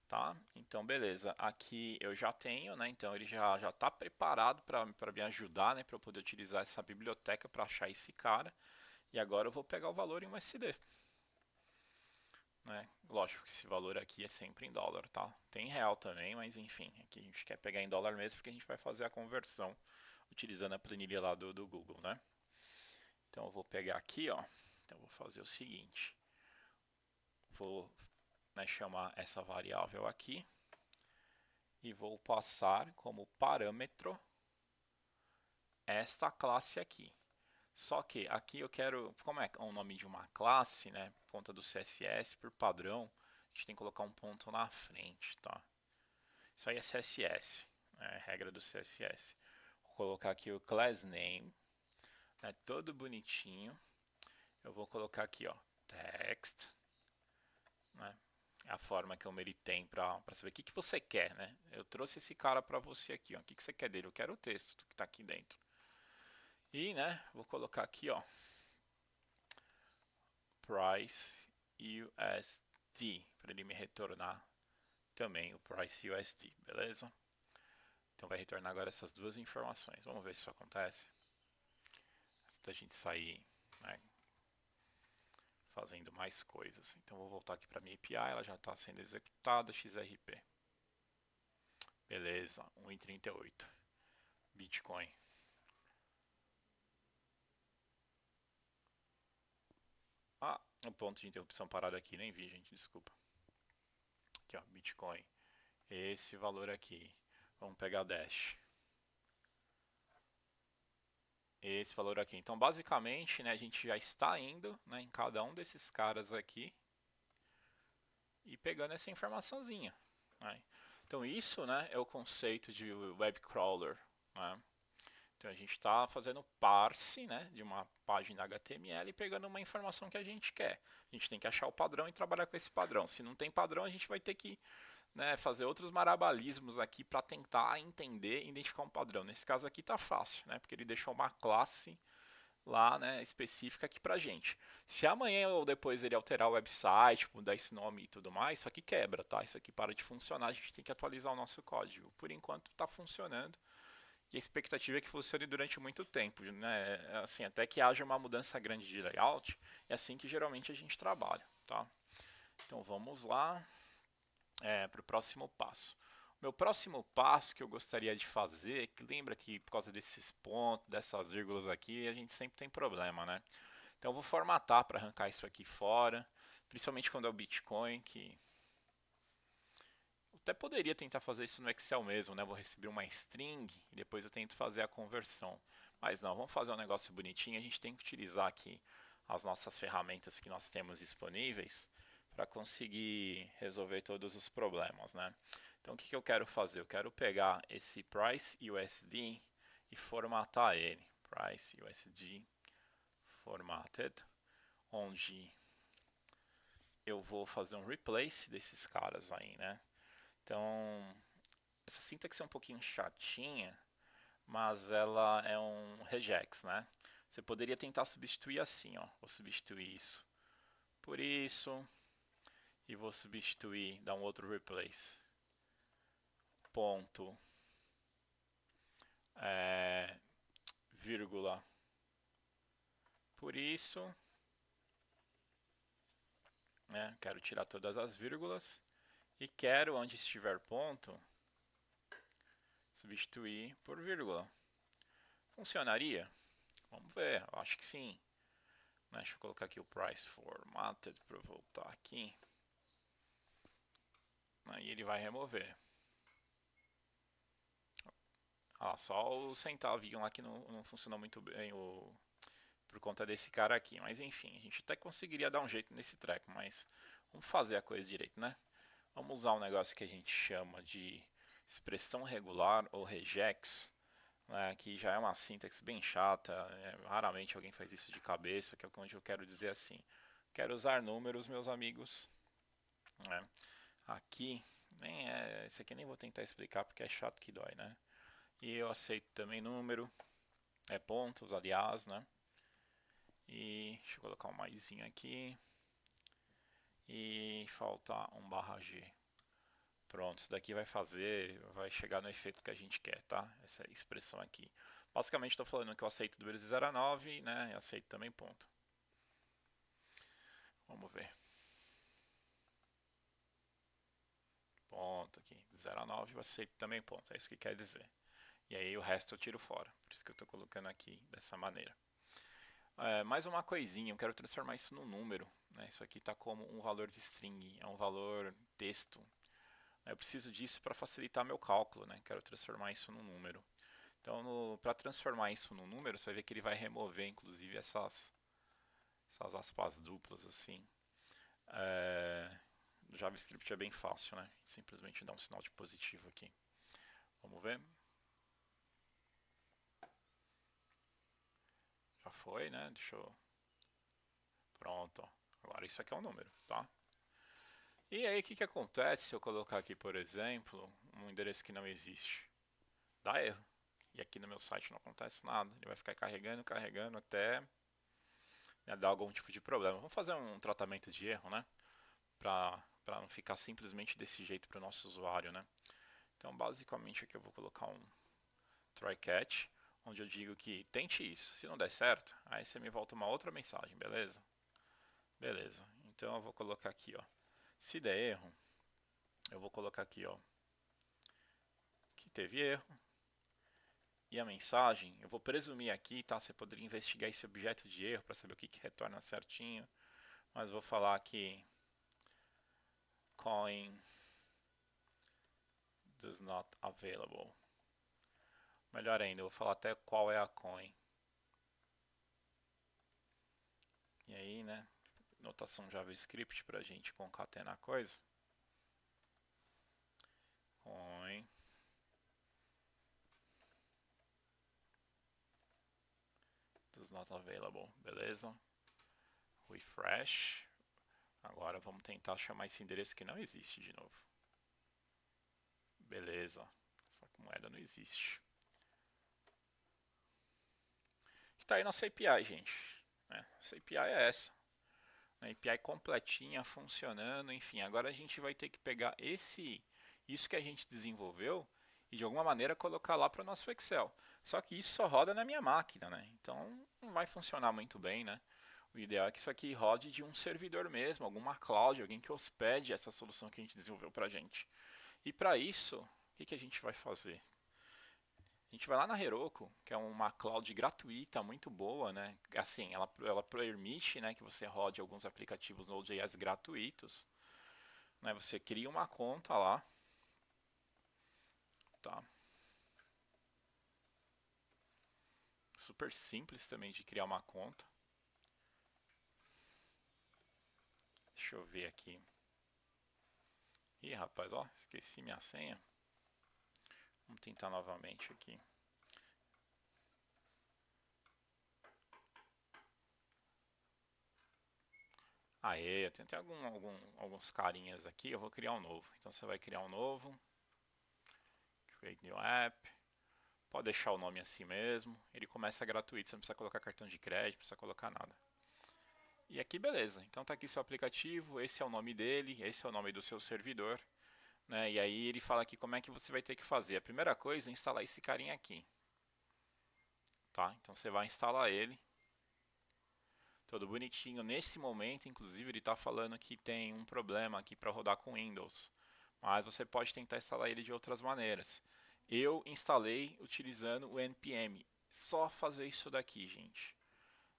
Tá? Então, beleza. Aqui eu já tenho, né? Então ele já está preparado para me ajudar, né? Para eu poder utilizar essa biblioteca para achar esse cara. E agora eu vou pegar o valor em USD. né? Lógico que esse valor aqui é sempre em dólar, tá? Tem em real também, mas enfim, aqui a gente quer pegar em dólar mesmo porque a gente vai fazer a conversão utilizando a planilha lá do Google, né? Então eu vou pegar aqui, ó. Então eu vou fazer o seguinte. Vou, né, chamar essa variável aqui e vou passar como parâmetro esta classe aqui. Só que aqui eu quero, como é o nome de uma classe, né, por conta do CSS, por padrão, a gente tem que colocar um ponto na frente, tá? Isso aí é CSS, é regra do CSS. Vou colocar aqui o class name, né, todo bonitinho. Eu vou colocar aqui, ó, text, né? É a forma que o Meri tem para saber o que você quer, né? Eu trouxe esse cara para você aqui, ó. O que você quer dele? Eu quero o texto que está aqui dentro. E, né, vou colocar aqui, ó, price USD, para ele me retornar também o price USD, beleza? Então vai retornar agora essas duas informações. Vamos ver se isso acontece. Antes da gente sair, né, fazendo mais coisas. Então vou voltar aqui para minha API, ela já está sendo executada, XRP. Beleza, 1,38 Bitcoin. Ah, o ponto de interrupção parado aqui, nem vi, gente, desculpa. Aqui, ó, Bitcoin. Esse valor aqui. Vamos pegar Dash. Esse valor aqui. Então, basicamente, né, a gente já está indo, né, em cada um desses caras aqui e pegando essa informaçãozinha, né? Então, isso, né, é o conceito de web crawler, né? Então, a gente está fazendo parse, né, de uma página HTML e pegando uma informação que a gente quer. A gente tem que achar o padrão e trabalhar com esse padrão. Se não tem padrão, a gente vai ter que, né, fazer outros marabalismos aqui para tentar entender e identificar um padrão. Nesse caso aqui está fácil, né, porque ele deixou uma classe lá, né, específica aqui pra gente. Se amanhã ou depois ele alterar o website, mudar esse nome e tudo mais, isso aqui quebra, tá? Isso aqui para de funcionar, a gente tem que atualizar o nosso código. Por enquanto está funcionando e a expectativa é que funcione durante muito tempo, né? Assim, até que haja uma mudança grande de layout, é assim que geralmente a gente trabalha, tá? Então vamos lá para o próximo passo. Meu próximo passo que eu gostaria de fazer, que lembra que por causa desses pontos, dessas vírgulas aqui, a gente sempre tem problema, né? Então eu vou formatar para arrancar isso aqui fora, principalmente quando é o Bitcoin, que eu até poderia tentar fazer isso no Excel mesmo, né? Vou receber uma string e depois eu tento fazer a conversão. Mas não, vamos fazer um negócio bonitinho, a gente tem que utilizar aqui as nossas ferramentas que nós temos disponíveis para conseguir resolver todos os problemas, né? Então o que eu quero fazer? Eu quero pegar esse price USD e formatar ele. Price USD formatted, onde eu vou fazer um replace desses caras aí, né? Então, essa sintaxe é um pouquinho chatinha, mas ela é um regex, né? Você poderia tentar substituir assim, ó. Vou substituir isso por isso e vou substituir, dar um outro replace. Ponto, vírgula, por isso, né? Quero tirar todas as vírgulas e quero, onde estiver ponto, substituir por vírgula. Funcionaria? Vamos ver, eu acho que sim. Deixa eu colocar aqui o price formatted para eu voltar aqui. Aí ele vai remover. Só o centavinho lá que não funcionou muito bem por conta desse cara aqui. Mas enfim, a gente até conseguiria dar um jeito nesse treco, mas vamos fazer a coisa direito, né? Vamos usar um negócio que a gente chama de expressão regular ou regex, né, que já é uma sintaxe bem chata. Raramente alguém faz isso de cabeça, que é onde eu quero dizer assim. Quero usar números, meus amigos. Né? Aqui, esse aqui nem vou tentar explicar porque é chato que dói, né? E eu aceito também número, pontos, aliás, né? E deixa eu colocar um maisinho aqui. E falta um barra G. Pronto, isso daqui vai chegar no efeito que a gente quer, tá? Essa expressão aqui. Basicamente estou falando que eu aceito números de 0 a 9, né? E aceito também ponto. Vamos ver. ponto aqui, de 0 a 9 vai ser também ponto, é isso que quer dizer. E aí o resto eu tiro fora, por isso que eu estou colocando aqui dessa maneira. Mais uma coisinha, eu quero transformar isso num número, né? Isso aqui está como um valor de string, é um valor texto. Eu preciso disso para facilitar meu cálculo, né? Quero transformar isso num número. Então, para transformar isso num número, você vai ver que ele vai remover, inclusive, essas aspas duplas, assim. No JavaScript é bem fácil, né? Simplesmente dá um sinal de positivo aqui. Vamos ver? Já foi, né? Deixa eu... Pronto. Agora isso aqui é um número, tá? E aí, o que acontece se eu colocar aqui, por exemplo, um endereço que não existe? Dá erro. E aqui no meu site não acontece nada. Ele vai ficar carregando, carregando até, né, dar algum tipo de problema. Vamos fazer um tratamento de erro, né? Para não ficar simplesmente desse jeito para o nosso usuário, né? Então, basicamente, aqui eu vou colocar um try catch, onde eu digo que tente isso. Se não der certo, aí você me volta uma outra mensagem, beleza? Beleza. Então, eu vou colocar aqui, ó. Se der erro, eu vou colocar aqui, ó, que teve erro. E a mensagem, eu vou presumir aqui, tá? Você poderia investigar esse objeto de erro para saber o que retorna certinho. Mas vou falar que coin does not available. Melhor ainda, eu vou falar até qual é a coin. E aí, né? Notação JavaScript para a gente concatenar a coisa. Coin does not available. Beleza? Refresh. Agora vamos tentar chamar esse endereço que não existe de novo. Beleza. Essa moeda não existe. Está aí nossa API, gente. Essa API é essa. A API completinha, funcionando, enfim. Agora a gente vai ter que pegar isso que a gente desenvolveu e de alguma maneira colocar lá para o nosso Excel. Só que isso só roda na minha máquina, né? Então não vai funcionar muito bem, né? O ideal é que isso aqui rode de um servidor mesmo, alguma cloud, alguém que hospede essa solução que a gente desenvolveu para a gente. E para isso, o que a gente vai fazer? A gente vai lá na Heroku, que é uma cloud gratuita, muito boa, né? Assim, ela permite, né, que você rode alguns aplicativos Node.js gratuitos. Né? Você cria uma conta lá, tá? Super simples também de criar uma conta. Deixa eu ver aqui. Ih, rapaz, ó, esqueci minha senha. Vamos tentar novamente aqui. Aê, eu tentei alguns carinhas aqui, eu vou criar um novo. Então você vai criar um novo. Create new app. Pode deixar o nome assim mesmo. Ele começa gratuito, você não precisa colocar cartão de crédito, não precisa colocar nada. E aqui beleza, então tá aqui seu aplicativo, esse é o nome dele, esse é o nome do seu servidor. Né? E aí ele fala aqui como é que você vai ter que fazer. A primeira coisa é instalar esse carinha aqui. Tá? Então você vai instalar ele. Todo bonitinho. Nesse momento, inclusive, ele está falando que tem um problema aqui para rodar com Windows. Mas você pode tentar instalar ele de outras maneiras. Eu instalei utilizando o npm. Só fazer isso daqui, gente.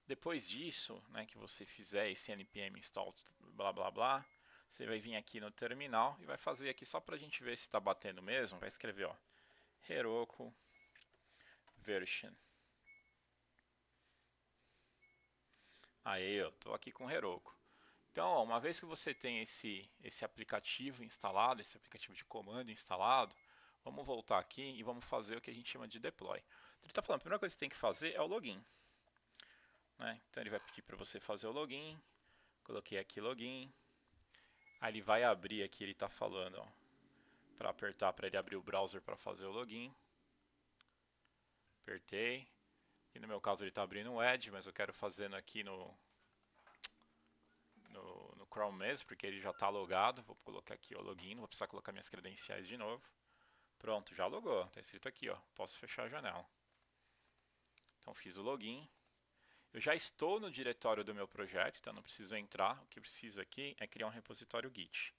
Depois disso, né, que você fizer esse npm install blá blá blá, você vai vir aqui no terminal e vai fazer aqui só para a gente ver se está batendo mesmo. Vai escrever, ó, Heroku version. Aí, eu estou aqui com o Heroku. Então, ó, uma vez que você tem esse aplicativo instalado, esse aplicativo de comando instalado, vamos voltar aqui e vamos fazer o que a gente chama de deploy. Então, ele está falando, a primeira coisa que você tem que fazer é o login. Né? Então, ele vai pedir para você fazer o login. Coloquei aqui login. Aí ele vai abrir aqui, ele está falando, para apertar para ele abrir o browser para fazer o login. Apertei. Aqui no meu caso ele está abrindo o Edge, mas eu quero fazendo aqui no Chrome mesmo, porque ele já está logado. Vou colocar aqui o login, não vou precisar colocar minhas credenciais de novo. Pronto, já logou. Está escrito aqui, ó, posso fechar a janela. Então fiz o login. Eu já estou no diretório do meu projeto, então não preciso entrar. O que eu preciso aqui é criar um repositório Git.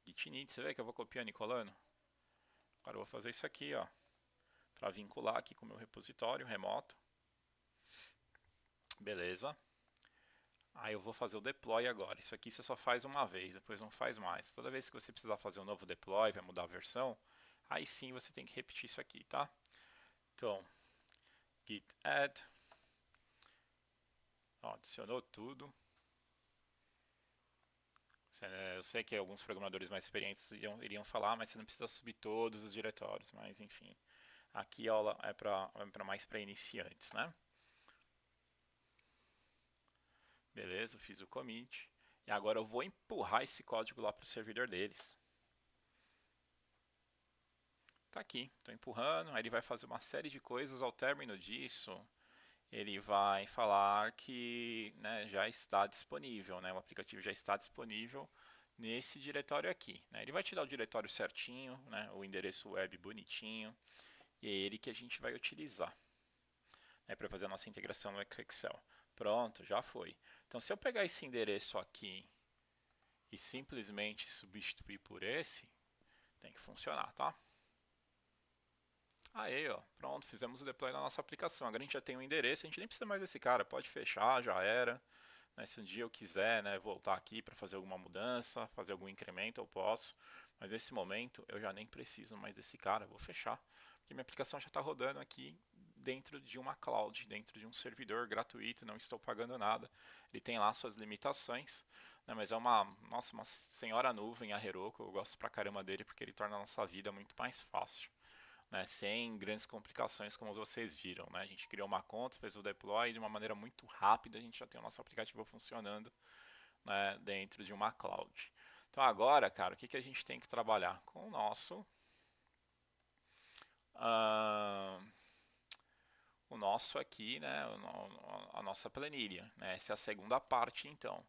Git init, você vê que eu vou copiando e colando? Agora eu vou fazer isso aqui, ó, para vincular aqui com o meu repositório remoto. Beleza. Aí eu vou fazer o deploy agora. Isso aqui você só faz uma vez, depois não faz mais. Toda vez que você precisar fazer um novo deploy, vai mudar a versão, aí sim você tem que repetir isso aqui, tá? Então, git add, ó, adicionou tudo. Eu sei que alguns programadores mais experientes iriam falar, mas você não precisa subir todos os diretórios, mas enfim. Aqui a aula é para mais para iniciantes, né? Beleza, fiz o commit. E agora eu vou empurrar esse código lá para o servidor deles. Tá aqui, estou empurrando, aí ele vai fazer uma série de coisas. Ao término disso, ele vai falar que, né, já está disponível, né, o aplicativo já está disponível nesse diretório aqui, né. Ele vai te dar o diretório certinho, né, o endereço web bonitinho, e é ele que a gente vai utilizar, né, para fazer a nossa integração no Excel. Pronto, já foi. Então, se eu pegar esse endereço aqui e simplesmente substituir por esse, tem que funcionar, tá? Aí, ó, pronto, fizemos o deploy da nossa aplicação. Agora a gente já tem um endereço, a gente nem precisa mais desse cara, pode fechar, já era. Né, se um dia eu quiser, né, voltar aqui para fazer alguma mudança, fazer algum incremento, eu posso. Mas nesse momento eu já nem preciso mais desse cara, vou fechar. Porque minha aplicação já está rodando aqui dentro de uma cloud, dentro de um servidor gratuito, não estou pagando nada. Ele tem lá suas limitações, né, mas é nossa, uma senhora nuvem, a Heroku, eu gosto pra caramba dele porque ele torna a nossa vida muito mais fácil. Né, sem grandes complicações como vocês viram. Né? A gente criou uma conta, fez o deploy de uma maneira muito rápida, a gente já tem o nosso aplicativo funcionando, né, dentro de uma cloud. Então agora, cara, o que, que a gente tem que trabalhar? Com o nosso uh, aqui, né, a nossa planilha. Né? Essa é a segunda parte, então.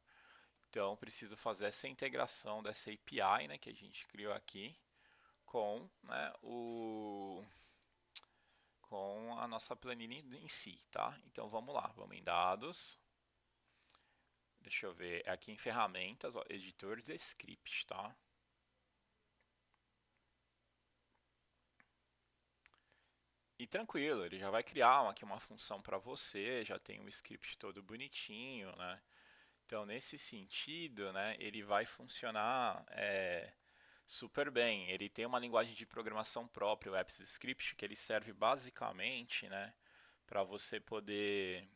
Então, preciso fazer essa integração dessa API, né, que a gente criou aqui, com, né, com a nossa planilha em si, tá? Então vamos lá, vamos em dados. Deixa eu ver, aqui em ferramentas, ó, editor de script, tá? E tranquilo, ele já vai criar aqui uma função para você, já tem um script todo bonitinho, né? Então nesse sentido, né, ele vai funcionar super bem. Ele tem uma linguagem de programação própria, o AppsScript, que ele serve basicamente, né, para você poder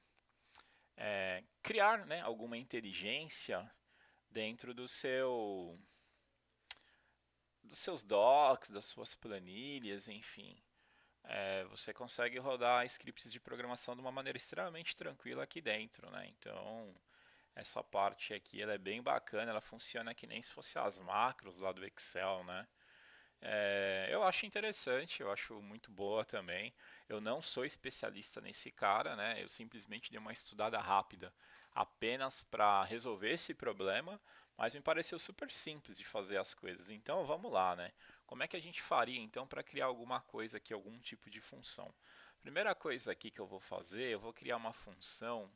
criar, né, alguma inteligência dentro dos seus docs, das suas planilhas, enfim. Você consegue rodar scripts de programação de uma maneira extremamente tranquila aqui dentro, né? Então, essa parte aqui ela é bem bacana, ela funciona que nem se fosse as macros lá do Excel, né? Eu acho interessante, eu acho muito boa também. Eu não sou especialista nesse cara, né? Eu simplesmente dei uma estudada rápida apenas para resolver esse problema, mas me pareceu super simples de fazer as coisas. Então vamos lá, né? Como é que a gente faria então para criar alguma coisa aqui, algum tipo de função? Primeira coisa aqui que eu vou fazer, eu vou criar uma função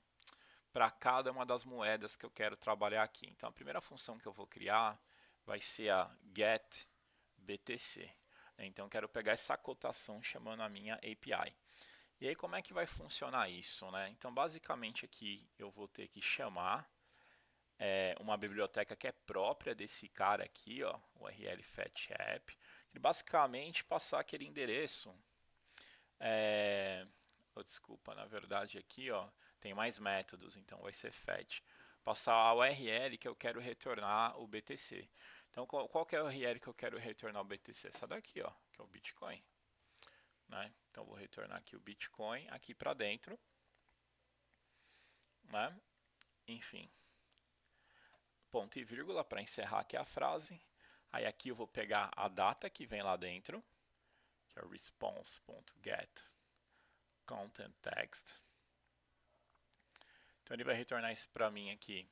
para cada uma das moedas que eu quero trabalhar aqui. Então a primeira função que eu vou criar vai ser a get BTC. Então quero pegar essa cotação chamando a minha API. E aí como é que vai funcionar isso? Né? Então basicamente aqui eu vou ter que chamar uma biblioteca que é própria desse cara aqui, ó, o URL Fetch App, e basicamente passar aquele endereço. Desculpa, na verdade aqui ó, tem mais métodos, então vai ser fetch. Passar a URL que eu quero retornar o BTC. Então, qual que é a URL que eu quero retornar o BTC? Essa daqui, ó, que é o Bitcoin. Né? Então, vou retornar aqui o Bitcoin aqui para dentro. Né? Enfim. Ponto e vírgula para encerrar aqui a frase. Aí aqui eu vou pegar a data que vem lá dentro, que é o response.get content text. Então, ele vai retornar isso para mim aqui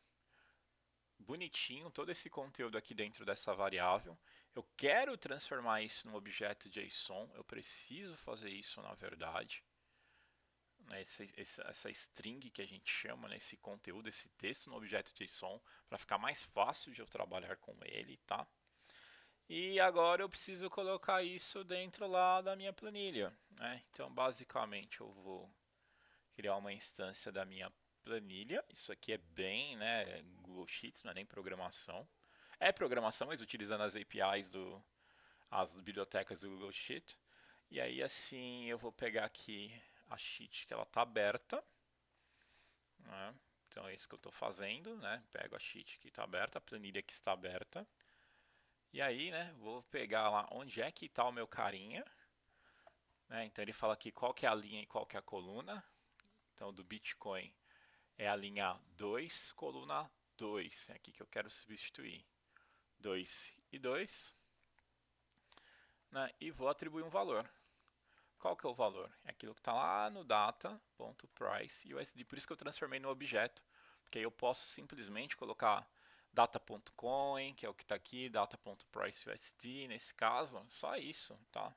bonitinho, todo esse conteúdo aqui dentro dessa variável. Eu quero transformar isso num objeto JSON, eu preciso fazer isso na verdade. Essa string que a gente chama, né, esse conteúdo, esse texto no objeto JSON, para ficar mais fácil de eu trabalhar com ele, tá? E agora eu preciso colocar isso dentro lá da minha planilha, né? Então, basicamente, eu vou criar uma instância da minha planilha. Isso aqui é bem, né, Google Sheets, não é nem programação. É programação, mas utilizando as APIs as bibliotecas do Google Sheet. E aí, assim, eu vou pegar aqui a sheet que ela está aberta, né? Então é isso que eu estou fazendo, né? Pego a sheet que está aberta, a planilha que está aberta. E aí, né, vou pegar lá onde é que está o meu carinha, né? Então ele fala aqui qual que é a linha e qual que é a coluna. Então do Bitcoin é a linha 2, coluna 2. É aqui que eu quero substituir. 2 e 2, né? E vou atribuir um valor. Qual que é o valor? É aquilo que está lá no data.priceUSD. Por isso que eu transformei no objeto. Porque aí eu posso simplesmente colocar data.coin, que é o que está aqui, data.priceUSD, nesse caso, só isso, tá?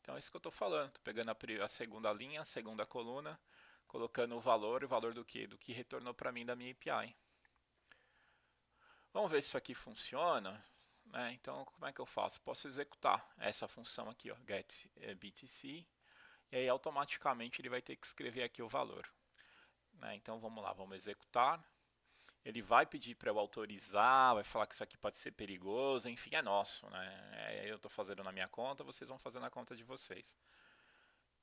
Então é isso que eu estou falando. Estou pegando a segunda linha, a segunda coluna, colocando o valor do que? Do que retornou para mim da minha API. Vamos ver se isso aqui funciona. Né? Então, como é que eu faço? Posso executar essa função aqui, ó, getBTC, e aí automaticamente ele vai ter que escrever aqui o valor. Né? Então vamos lá, vamos executar. Ele vai pedir para eu autorizar, vai falar que isso aqui pode ser perigoso, enfim, é nosso. Né? Eu estou fazendo na minha conta, vocês vão fazer na conta de vocês.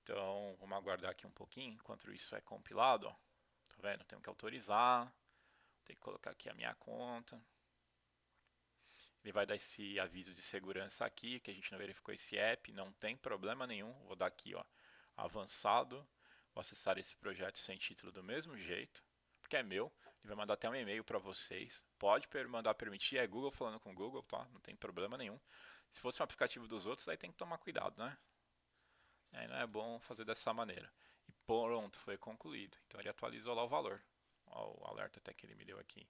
Então vamos aguardar aqui um pouquinho, enquanto isso é compilado. Ó. Tá vendo? Tenho que autorizar, tenho que colocar aqui a minha conta. Ele vai dar esse aviso de segurança aqui, que a gente não verificou esse app, não tem problema nenhum. Vou dar aqui, ó, avançado. Vou acessar esse projeto sem título do mesmo jeito, porque é meu. Ele vai mandar até um e-mail para vocês. Pode mandar permitir, é Google falando com Google, tá? Não tem problema nenhum. Se fosse um aplicativo dos outros, aí tem que tomar cuidado, né? Aí não é bom fazer dessa maneira. E pronto, foi concluído. Então ele atualizou lá o valor. Ó, o alerta até que ele me deu aqui.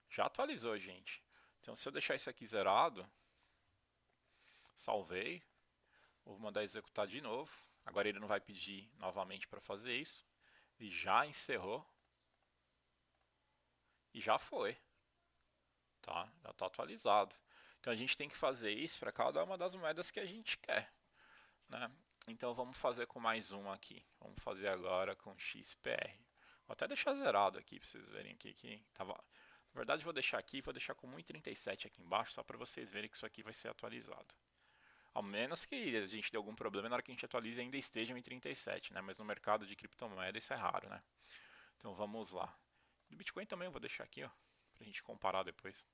Já atualizou, gente. Então se eu deixar isso aqui zerado, salvei, vou mandar executar de novo. Agora ele não vai pedir novamente para fazer isso. Ele já encerrou e já foi. Tá? Já está atualizado. Então a gente tem que fazer isso para cada uma das moedas que a gente quer. Né? Então vamos fazer com mais uma aqui. Vamos fazer agora com XPR. Vou até deixar zerado aqui para vocês verem aqui que tava. Na verdade vou deixar aqui, vou deixar com 1,37 aqui embaixo, só para vocês verem que isso aqui vai ser atualizado. Ao menos que a gente dê algum problema na hora que a gente atualize ainda esteja em 1,37, né? Mas no mercado de criptomoeda isso é raro, né? Então vamos lá. Do Bitcoin também eu vou deixar aqui, ó, pra gente comparar depois.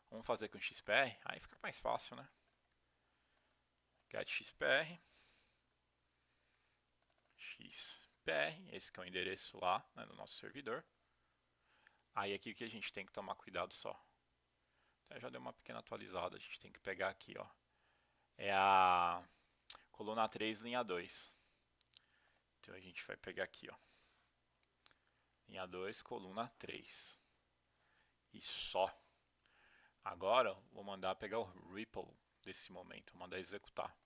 Vamos fazer com XPR, aí fica mais fácil, né? Get XPR. XPR, esse que é o endereço lá, né, do nosso servidor. Aí aqui que a gente tem que tomar cuidado só. Então, já deu uma pequena atualizada, a gente tem que pegar aqui, ó. É a coluna 3, linha 2. Então a gente vai pegar aqui, ó. Linha 2, coluna 3. E só. Agora vou mandar pegar o Ripple desse momento, vou mandar executar.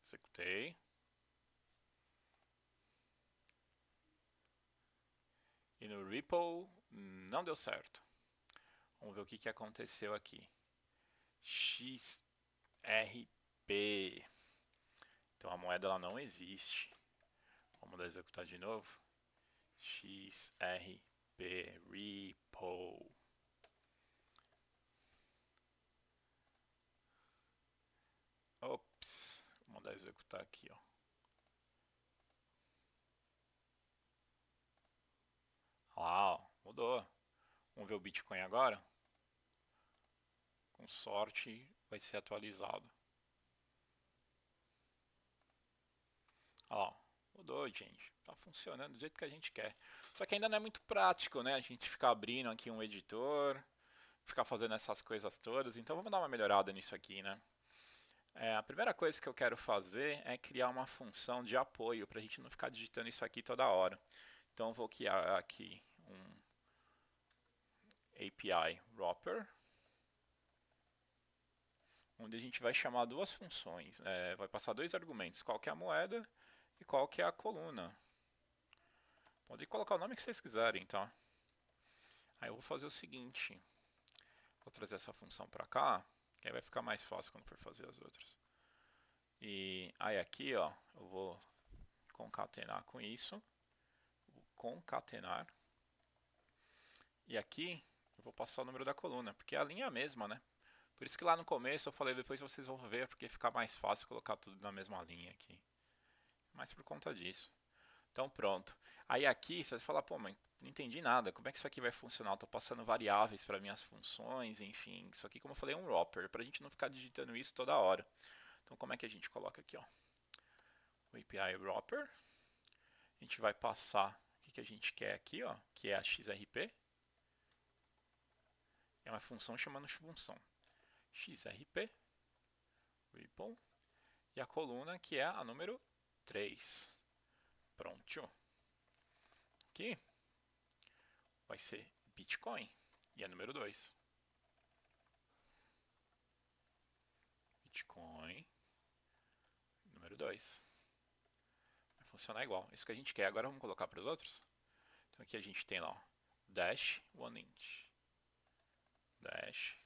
Executei. E no Ripple não deu certo. Vamos ver o que aconteceu aqui. XRP. Então a moeda ela não existe. Vamos dar executar de novo. XRP Ripple. Ops. Vamos dar executar aqui, ó. Uau, mudou. Vamos ver o Bitcoin agora. Com sorte vai ser atualizado. Ó, mudou, gente. Tá funcionando do jeito que a gente quer. Só que ainda não é muito prático, né? A gente ficar abrindo aqui um editor, ficar fazendo essas coisas todas. Então vamos dar uma melhorada nisso aqui, né? A primeira coisa que eu quero fazer é criar uma função de apoio para a gente não ficar digitando isso aqui toda hora. Então eu vou criar aqui um API wrapper, onde a gente vai chamar duas funções. Vai passar dois argumentos, qual que é a moeda e qual que é a coluna. Pode colocar o nome que vocês quiserem, tá? Aí eu vou fazer o seguinte, Vou trazer essa função para cá, que aí vai ficar mais fácil quando for fazer as outras. E aí aqui, ó, eu vou concatenar com isso, vou concatenar, e aqui eu vou passar o número da coluna, porque é a linha mesma, né? Por isso que lá no começo eu falei, depois vocês vão ver, porque fica mais fácil colocar tudo na mesma linha aqui. Mas por conta disso. Então pronto. Aí aqui você vai falar, pô, mas não entendi nada, como é que isso aqui vai funcionar? Estou passando variáveis para minhas funções, enfim. Isso aqui, como eu falei, é um wrapper, para a gente não ficar digitando isso toda hora. Então como é que a gente coloca aqui, ó? O API wrapper. A gente vai passar o que a gente quer aqui, ó, que é a XRP. É uma função chamando função XRP, ripple, e a coluna que é a número 3. Pronto. Aqui vai ser Bitcoin e é número 2. Bitcoin, número 2. Vai funcionar igual. Isso que a gente quer. Agora vamos colocar para os outros. Então aqui a gente tem lá, ó, dash 1 inch. Dash.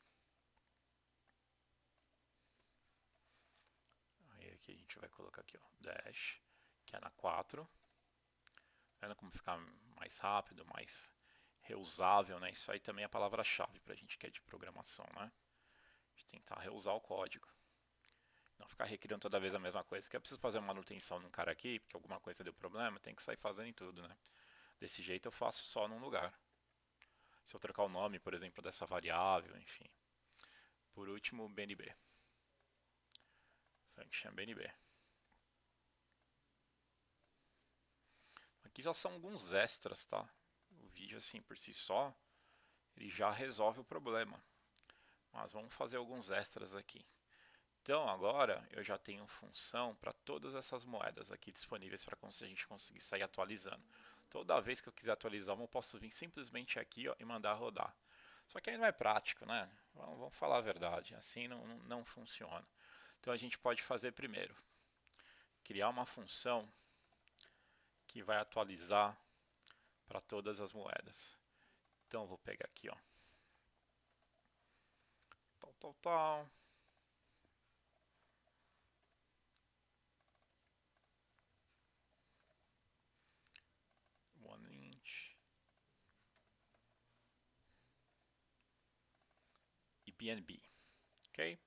Aí aqui a gente vai colocar aqui, ó, dash, que é na 4. Vendo como ficar mais rápido, mais reusável, né? Isso aí também é a palavra-chave para a gente que é de programação, né? A gente tentar reusar o código. Não ficar recriando toda vez a mesma coisa, que eu preciso fazer uma manutenção num cara aqui, porque alguma coisa deu problema, tem que sair fazendo em tudo, né? Desse jeito eu faço só num lugar. Se eu trocar o nome, por exemplo, dessa variável, enfim. Por último, BNB. Function BNB. Aqui já são alguns extras, tá? O vídeo assim por si só, ele já resolve o problema. Mas vamos fazer alguns extras aqui. Então agora eu já tenho função para todas essas moedas aqui disponíveis para a gente conseguir sair atualizando. Toda vez que eu quiser atualizar, eu posso vir simplesmente aqui, ó, e mandar rodar. Só que aí não é prático, né? Vamos falar a verdade, assim não funciona. Então a gente pode fazer primeiro, criar uma função que vai atualizar para todas as moedas. Então eu vou pegar aqui, ó, tal. One inch. E BNB. Ok?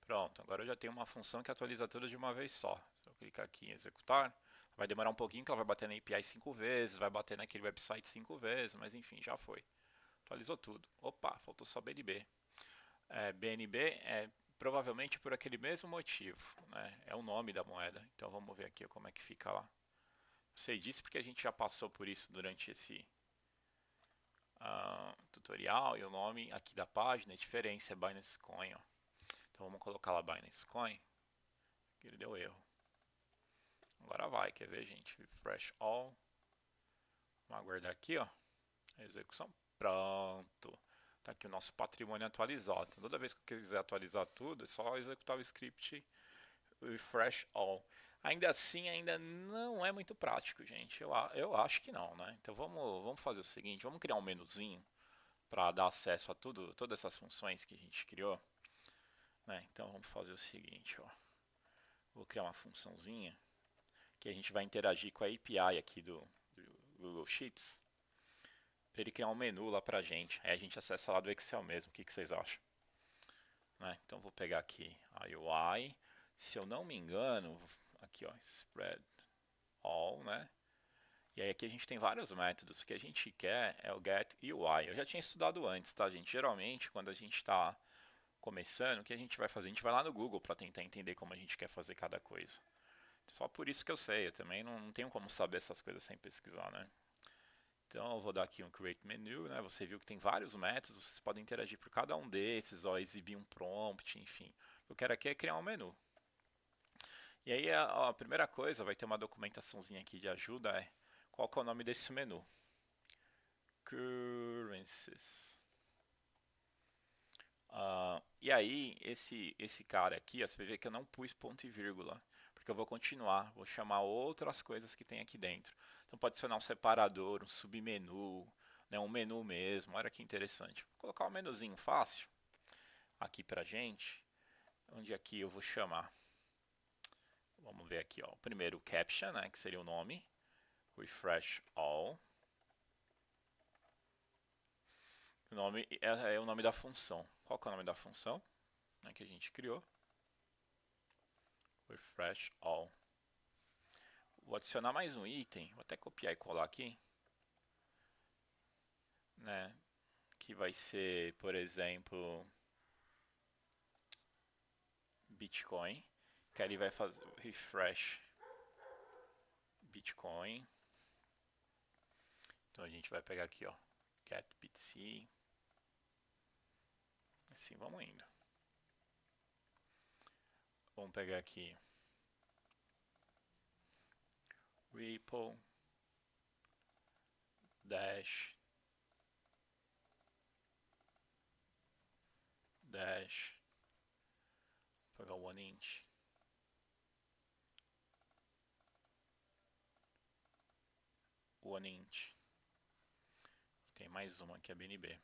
Pronto, agora eu já tenho uma função que atualiza tudo de uma vez só. Se eu clicar aqui em executar, vai demorar um pouquinho, que ela vai bater na API 5 vezes, vai bater naquele website 5 vezes, mas enfim, já foi. Atualizou tudo. Opa, faltou só BNB. BNB é provavelmente por aquele mesmo motivo, né? É o nome da moeda. Então vamos ver aqui como é que fica lá. Eu sei disso porque a gente já passou por isso durante esse tutorial, e o nome aqui da página, a diferença é Binance Coin, ó. Então vamos colocar lá Binance Coin, que ele deu erro. Agora vai, quer ver, gente? Refresh all. Vamos aguardar aqui, ó. A execução. Pronto. Tá aqui o nosso patrimônio atualizado. Então, toda vez que eu quiser atualizar tudo, é só executar o script refresh all. Ainda assim, ainda não é muito prático, gente. Eu acho que não, né? Então vamos fazer o seguinte, vamos criar um menuzinho para dar acesso a todas essas funções que a gente criou. Né? Então vamos fazer o seguinte, ó. Vou criar uma funçãozinha que a gente vai interagir com a API aqui do Google Sheets, para ele criar um menu lá pra gente. Aí a gente acessa lá do Excel mesmo. O que vocês acham? Né? Então vou pegar aqui a UI. Se eu não me engano, aqui ó, spread all, né? E aí aqui a gente tem vários métodos. O que a gente quer é o get UI. Eu já tinha estudado antes, tá, gente? Geralmente, quando a gente está começando, o que a gente vai fazer? A gente vai lá no Google para tentar entender como a gente quer fazer cada coisa. Só por isso que eu sei. Eu também não tenho como saber essas coisas sem pesquisar, né? Então eu vou dar aqui um Create Menu, né? Você viu que tem vários métodos, vocês podem interagir por cada um desses, ó, exibir um prompt, enfim. O que eu quero aqui é criar um menu. E aí a primeira coisa, vai ter uma documentaçãozinha aqui de ajuda, é qual que é o nome desse menu? Currencies. E aí, esse cara aqui, ó, você vai ver que eu não pus ponto e vírgula, porque eu vou continuar, vou chamar outras coisas que tem aqui dentro. Então pode adicionar um separador, um submenu, né, um menu mesmo. Olha que interessante. Vou colocar um menuzinho fácil aqui pra gente, onde aqui eu vou chamar. Vamos ver aqui, ó. Primeiro o caption, né, que seria o nome. Refresh all. O nome é o nome da função. Qual que é o nome da função, né, que a gente criou? Refresh all. Vou adicionar mais um item. Vou até copiar e colar aqui, né? Que vai ser, por exemplo, Bitcoin. Que ele vai fazer refresh Bitcoin. Então a gente vai pegar aqui, ó, get BTC. Assim vamos indo. Vamos pegar aqui Ripple Dash vou pegar o 1inch. O 1inch. Tem mais uma que é BNB.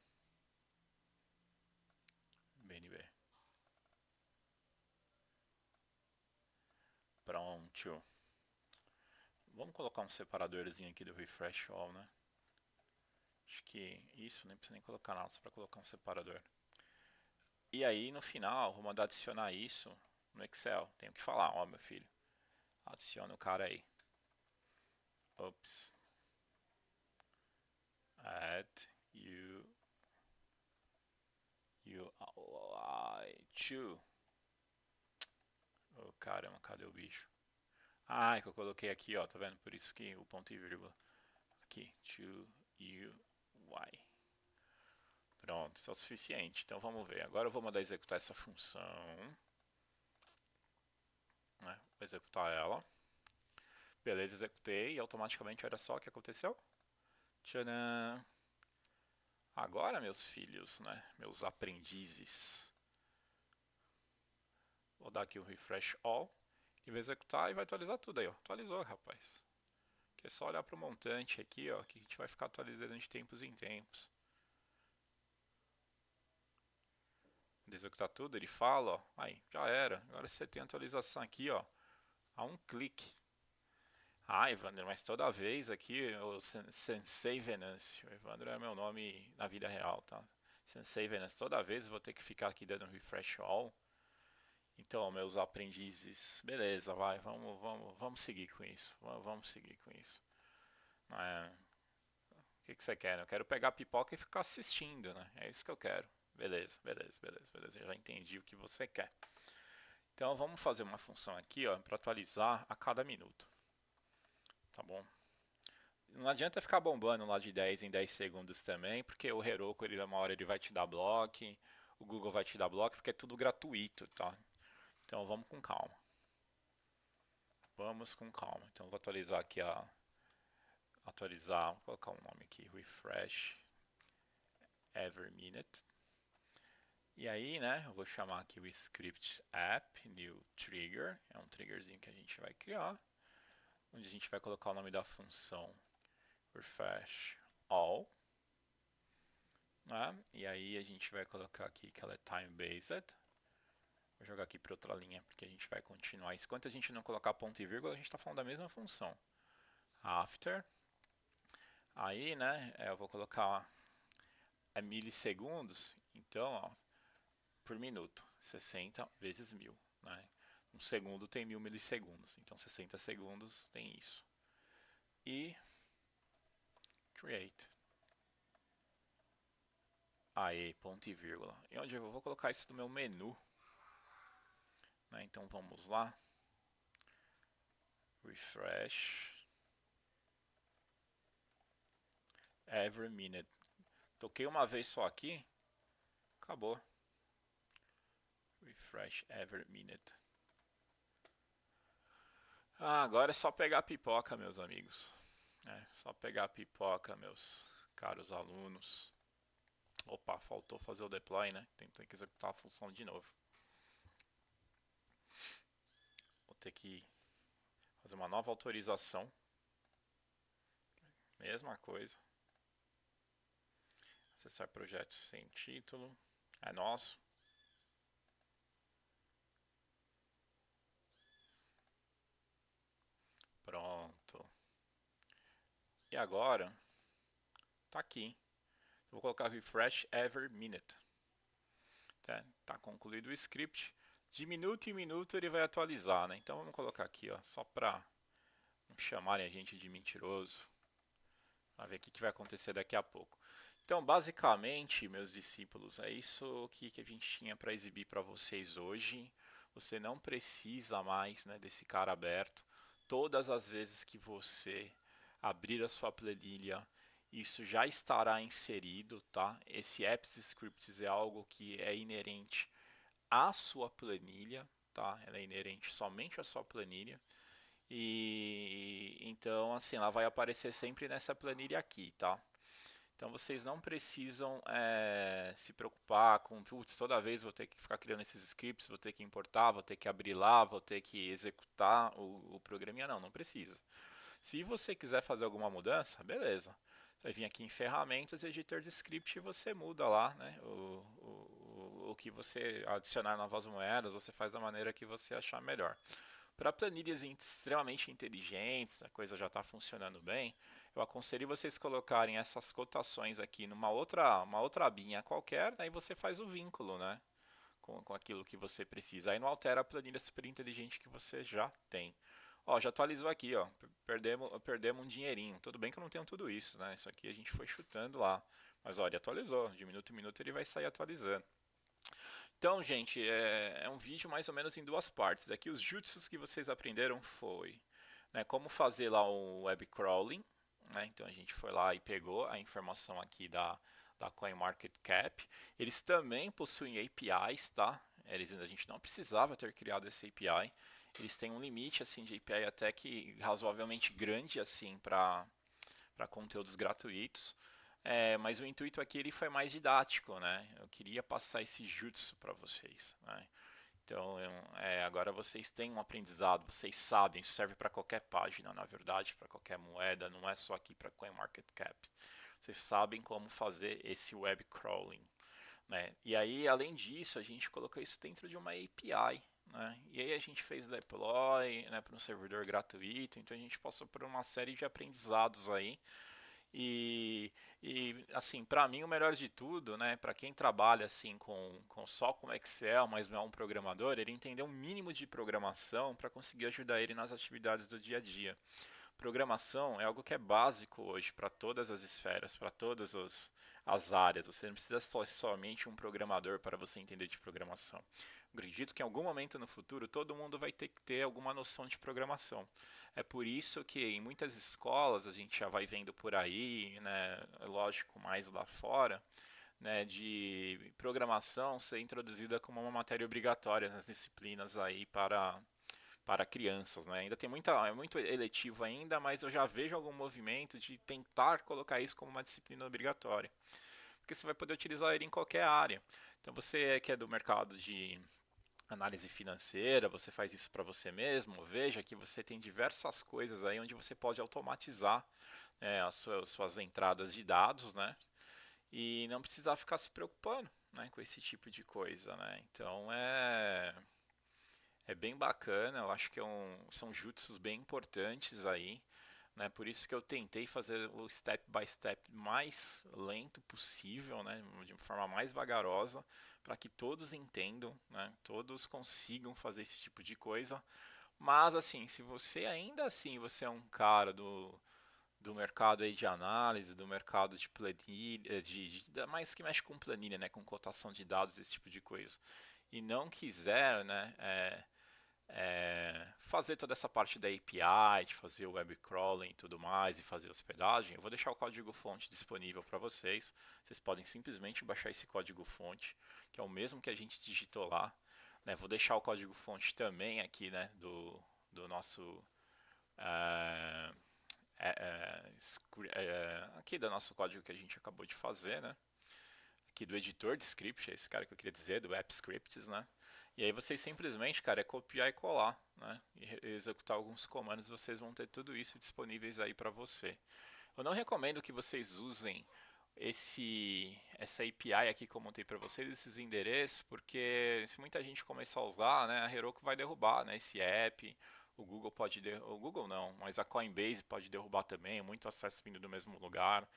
Pronto. Vamos colocar um separadorzinho aqui do refresh all, né? Acho que isso, nem precisa nem colocar nada, só para colocar um separador. E aí no final, vou mandar adicionar isso no Excel. Tenho que falar, ó meu filho, adiciona o cara aí. Ops. Add to. Oh, caramba, cadê o bicho? Ah, é que eu coloquei aqui, ó, tá vendo? Por isso que o ponto e vírgula. Aqui, to UI. Pronto, isso é o suficiente. Então vamos ver. Agora eu vou mandar executar essa função. Né? Vou executar ela. Beleza, executei e automaticamente olha só o que aconteceu. Tcharam! Agora, meus filhos, né? Meus aprendizes. Vou dar aqui o refresh all. E vou executar e vai atualizar tudo aí, ó. Atualizou, rapaz. Aqui é só olhar para o montante aqui, ó, que a gente vai ficar atualizando de tempos em tempos. Vou executar tudo, ele fala, ó. Aí, já era. Agora você tem a atualização aqui, ó. A um clique. Ah, Evandro, mas toda vez aqui, o Sensei Venâncio. Evandro é meu nome na vida real, tá? Sensei Venâncio, toda vez eu vou ter que ficar aqui dando refresh all. Então, meus aprendizes, beleza, vai, vamos seguir com isso. Vamos seguir com isso. O que você quer? Eu quero pegar a pipoca e ficar assistindo, né? É isso que eu quero. Beleza. Eu já entendi o que você quer. Então, vamos fazer uma função aqui, ó, para atualizar a cada minuto. Tá bom? Não adianta ficar bombando lá de 10 em 10 segundos também, porque o Heroku, uma hora ele vai te dar bloco, o Google vai te dar bloco, porque é tudo gratuito, tá? Então vamos com calma. Vamos com calma. Então vou atualizar aqui vou colocar um nome aqui, refresh every minute. E aí, né, eu vou chamar aqui o script app new trigger, é um triggerzinho que a gente vai criar, onde a gente vai colocar o nome da função refresh all, né? E aí a gente vai colocar aqui que ela é time-based. Vou jogar aqui para outra linha, porque a gente vai continuar. Enquanto a gente não colocar ponto e vírgula, a gente está falando da mesma função. After. Aí, né, eu vou colocar milissegundos. Então, ó, por minuto. 60 vezes 1000. Né? Um segundo tem 1000 milissegundos. Então, 60 segundos tem isso. E create. Aí, ponto e vírgula. E onde eu vou colocar isso no meu menu? Né? Então, vamos lá. Refresh. Every minute. Toquei uma vez só aqui. Acabou. Refresh every minute. Ah, agora é só pegar a pipoca, meus amigos. É só pegar a pipoca, meus caros alunos. Opa, faltou fazer o deploy, né? Tem que executar a função de novo. Vou ter que fazer uma nova autorização. Mesma coisa. Acessar projetos sem título. É nosso. Pronto. E agora, tá aqui. Eu vou colocar refresh every minute. Tá concluído o script. De minuto em minuto ele vai atualizar, né? Então vamos colocar aqui, ó, só para não chamarem a gente de mentiroso. Vamos ver o que vai acontecer daqui a pouco. Então, basicamente, meus discípulos, é isso que a gente tinha para exibir para vocês hoje. Você não precisa mais, né, desse cara aberto. Todas as vezes que você abrir a sua planilha, isso já estará inserido, tá? Esse apps scripts é algo que é inerente à sua planilha, tá? Ela é inerente somente à sua planilha. E então, assim, ela vai aparecer sempre nessa planilha aqui, tá? Então vocês não precisam se preocupar com, putz, toda vez vou ter que ficar criando esses scripts, vou ter que importar, vou ter que abrir lá, vou ter que executar o programinha. Não, não precisa. Se você quiser fazer alguma mudança, beleza. Você vai vir aqui em ferramentas, editor de script e você muda lá, né? O que você adicionar novas moedas, você faz da maneira que você achar melhor. Para planilhas extremamente inteligentes, a coisa já está funcionando bem, eu aconselho vocês colocarem essas cotações aqui numa uma outra abinha qualquer, aí você faz o vínculo, né? Com aquilo que você precisa. Aí não altera a planilha super inteligente que você já tem. Ó, já atualizou aqui, ó. Perdemos um dinheirinho. Tudo bem que eu não tenho tudo isso, né? Isso aqui a gente foi chutando lá. Mas olha, atualizou. De minuto em minuto ele vai sair atualizando. Então, gente, é um vídeo mais ou menos em duas partes. Aqui os jutsus que vocês aprenderam foi, né, como fazer lá um web crawling, né? Então a gente foi lá e pegou a informação aqui da CoinMarketCap. Eles também possuem APIs, tá? A gente não precisava ter criado esse API. Eles têm um limite assim de API até que razoavelmente grande assim para conteúdos gratuitos. Mas o intuito aqui ele foi mais didático, né? Eu queria passar esse jutsu para vocês, né? Então, agora vocês têm um aprendizado, vocês sabem, isso serve para qualquer página, na verdade, para qualquer moeda, não é só aqui para CoinMarketCap. Vocês sabem como fazer esse web crawling, né? E aí, além disso, a gente colocou isso dentro de uma API, né? E aí a gente fez deploy, né, para um servidor gratuito, então a gente passou por uma série de aprendizados aí e assim, para mim o melhor de tudo, né, para quem trabalha assim só com Excel, mas não é um programador, ele entender um mínimo de programação para conseguir ajudar ele nas atividades do dia a dia. Programação é algo que é básico hoje para todas as esferas, para todas as áreas. Você não precisa somente um programador para você entender de programação. Eu acredito que em algum momento no futuro todo mundo vai ter que ter alguma noção de programação. É por isso que em muitas escolas a gente já vai vendo por aí, né, lógico, mais lá fora, né, de programação ser introduzida como uma matéria obrigatória nas disciplinas aí para crianças, né? Ainda tem é muito eletivo ainda, mas eu já vejo algum movimento de tentar colocar isso como uma disciplina obrigatória, porque você vai poder utilizar ele em qualquer área. Então você que é do mercado de análise financeira, você faz isso para você mesmo, veja que você tem diversas coisas aí onde você pode automatizar, né, as suas entradas de dados, né? E não precisar ficar se preocupando, né, com esse tipo de coisa, né? Então é bem bacana, eu acho que são jutsus bem importantes aí, né? Por isso que eu tentei fazer o step by step mais lento possível, né? De forma mais vagarosa, para que todos entendam, né? Todos consigam fazer esse tipo de coisa. Mas assim, se você ainda assim você é um cara do mercado aí de análise, do mercado de planilha, mais que mexe com planilha, né? Com cotação de dados, esse tipo de coisa, e não quiser, né? Fazer toda essa parte da API, de fazer o web crawling e tudo mais, e fazer hospedagem, eu vou deixar o código-fonte disponível para vocês. Vocês podem simplesmente baixar esse código-fonte, que é o mesmo que a gente digitou lá. Né? Vou deixar o código-fonte também aqui, né, do nosso é, aqui do nosso código que a gente acabou de fazer, né? Aqui do editor de script, é esse cara que eu queria dizer, do app scripts, né? E aí vocês simplesmente, cara, é copiar e colar, né? E executar alguns comandos, vocês vão ter tudo isso disponíveis aí para você. Eu não recomendo que vocês usem essa API aqui que eu montei para vocês, esses endereços, porque se muita gente começar a usar, né, a Heroku vai derrubar, né, esse app. O Google pode, o Google não, mas a Coinbase pode derrubar também, muito acesso vindo do mesmo lugar.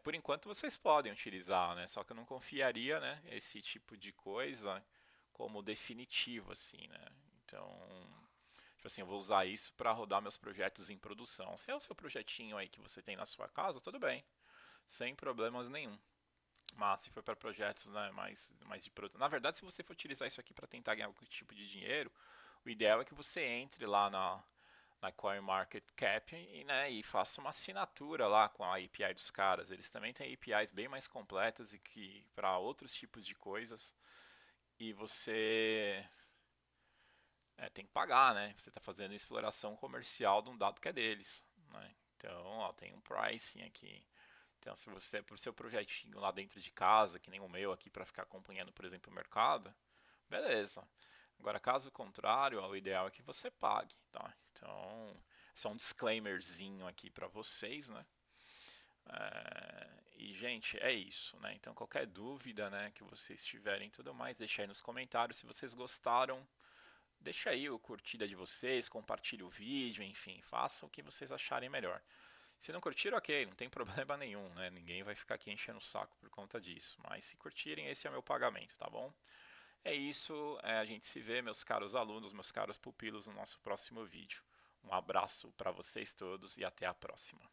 Por enquanto vocês podem utilizar, né? Só que eu não confiaria, né, esse tipo de coisa como definitivo, assim, né? Então, tipo assim, eu vou usar isso para rodar meus projetos em produção. Se é o seu projetinho aí que você tem na sua casa, tudo bem, sem problemas nenhum. Mas se for para projetos, né, mais de produto. Na verdade, se você for utilizar isso aqui para tentar ganhar algum tipo de dinheiro, o ideal é que você entre lá na CoinMarketCap e, né, e faça uma assinatura lá com a API dos caras. Eles também têm APIs bem mais completas e que para outros tipos de coisas. E você tem que pagar, né? Você está fazendo exploração comercial de um dado que é deles, né? Então, ó, tem um pricing aqui. Então, se você é para o seu projetinho lá dentro de casa, que nem o meu aqui, para ficar acompanhando, por exemplo, o mercado, beleza. Agora, caso contrário, ó, o ideal é que você pague, tá? Então, só um disclaimerzinho aqui para vocês, né? E, gente, é isso, né? Então, qualquer dúvida, né, que vocês tiverem e tudo mais, deixa aí nos comentários. Se vocês gostaram, deixa aí o curtida de vocês, compartilhe o vídeo, enfim, façam o que vocês acharem melhor. Se não curtiram, ok, não tem problema nenhum, né? Ninguém vai ficar aqui enchendo o saco por conta disso. Mas se curtirem, esse é o meu pagamento, tá bom? É isso, a gente se vê, meus caros alunos, meus caros pupilos, no nosso próximo vídeo. Um abraço para vocês todos e até a próxima.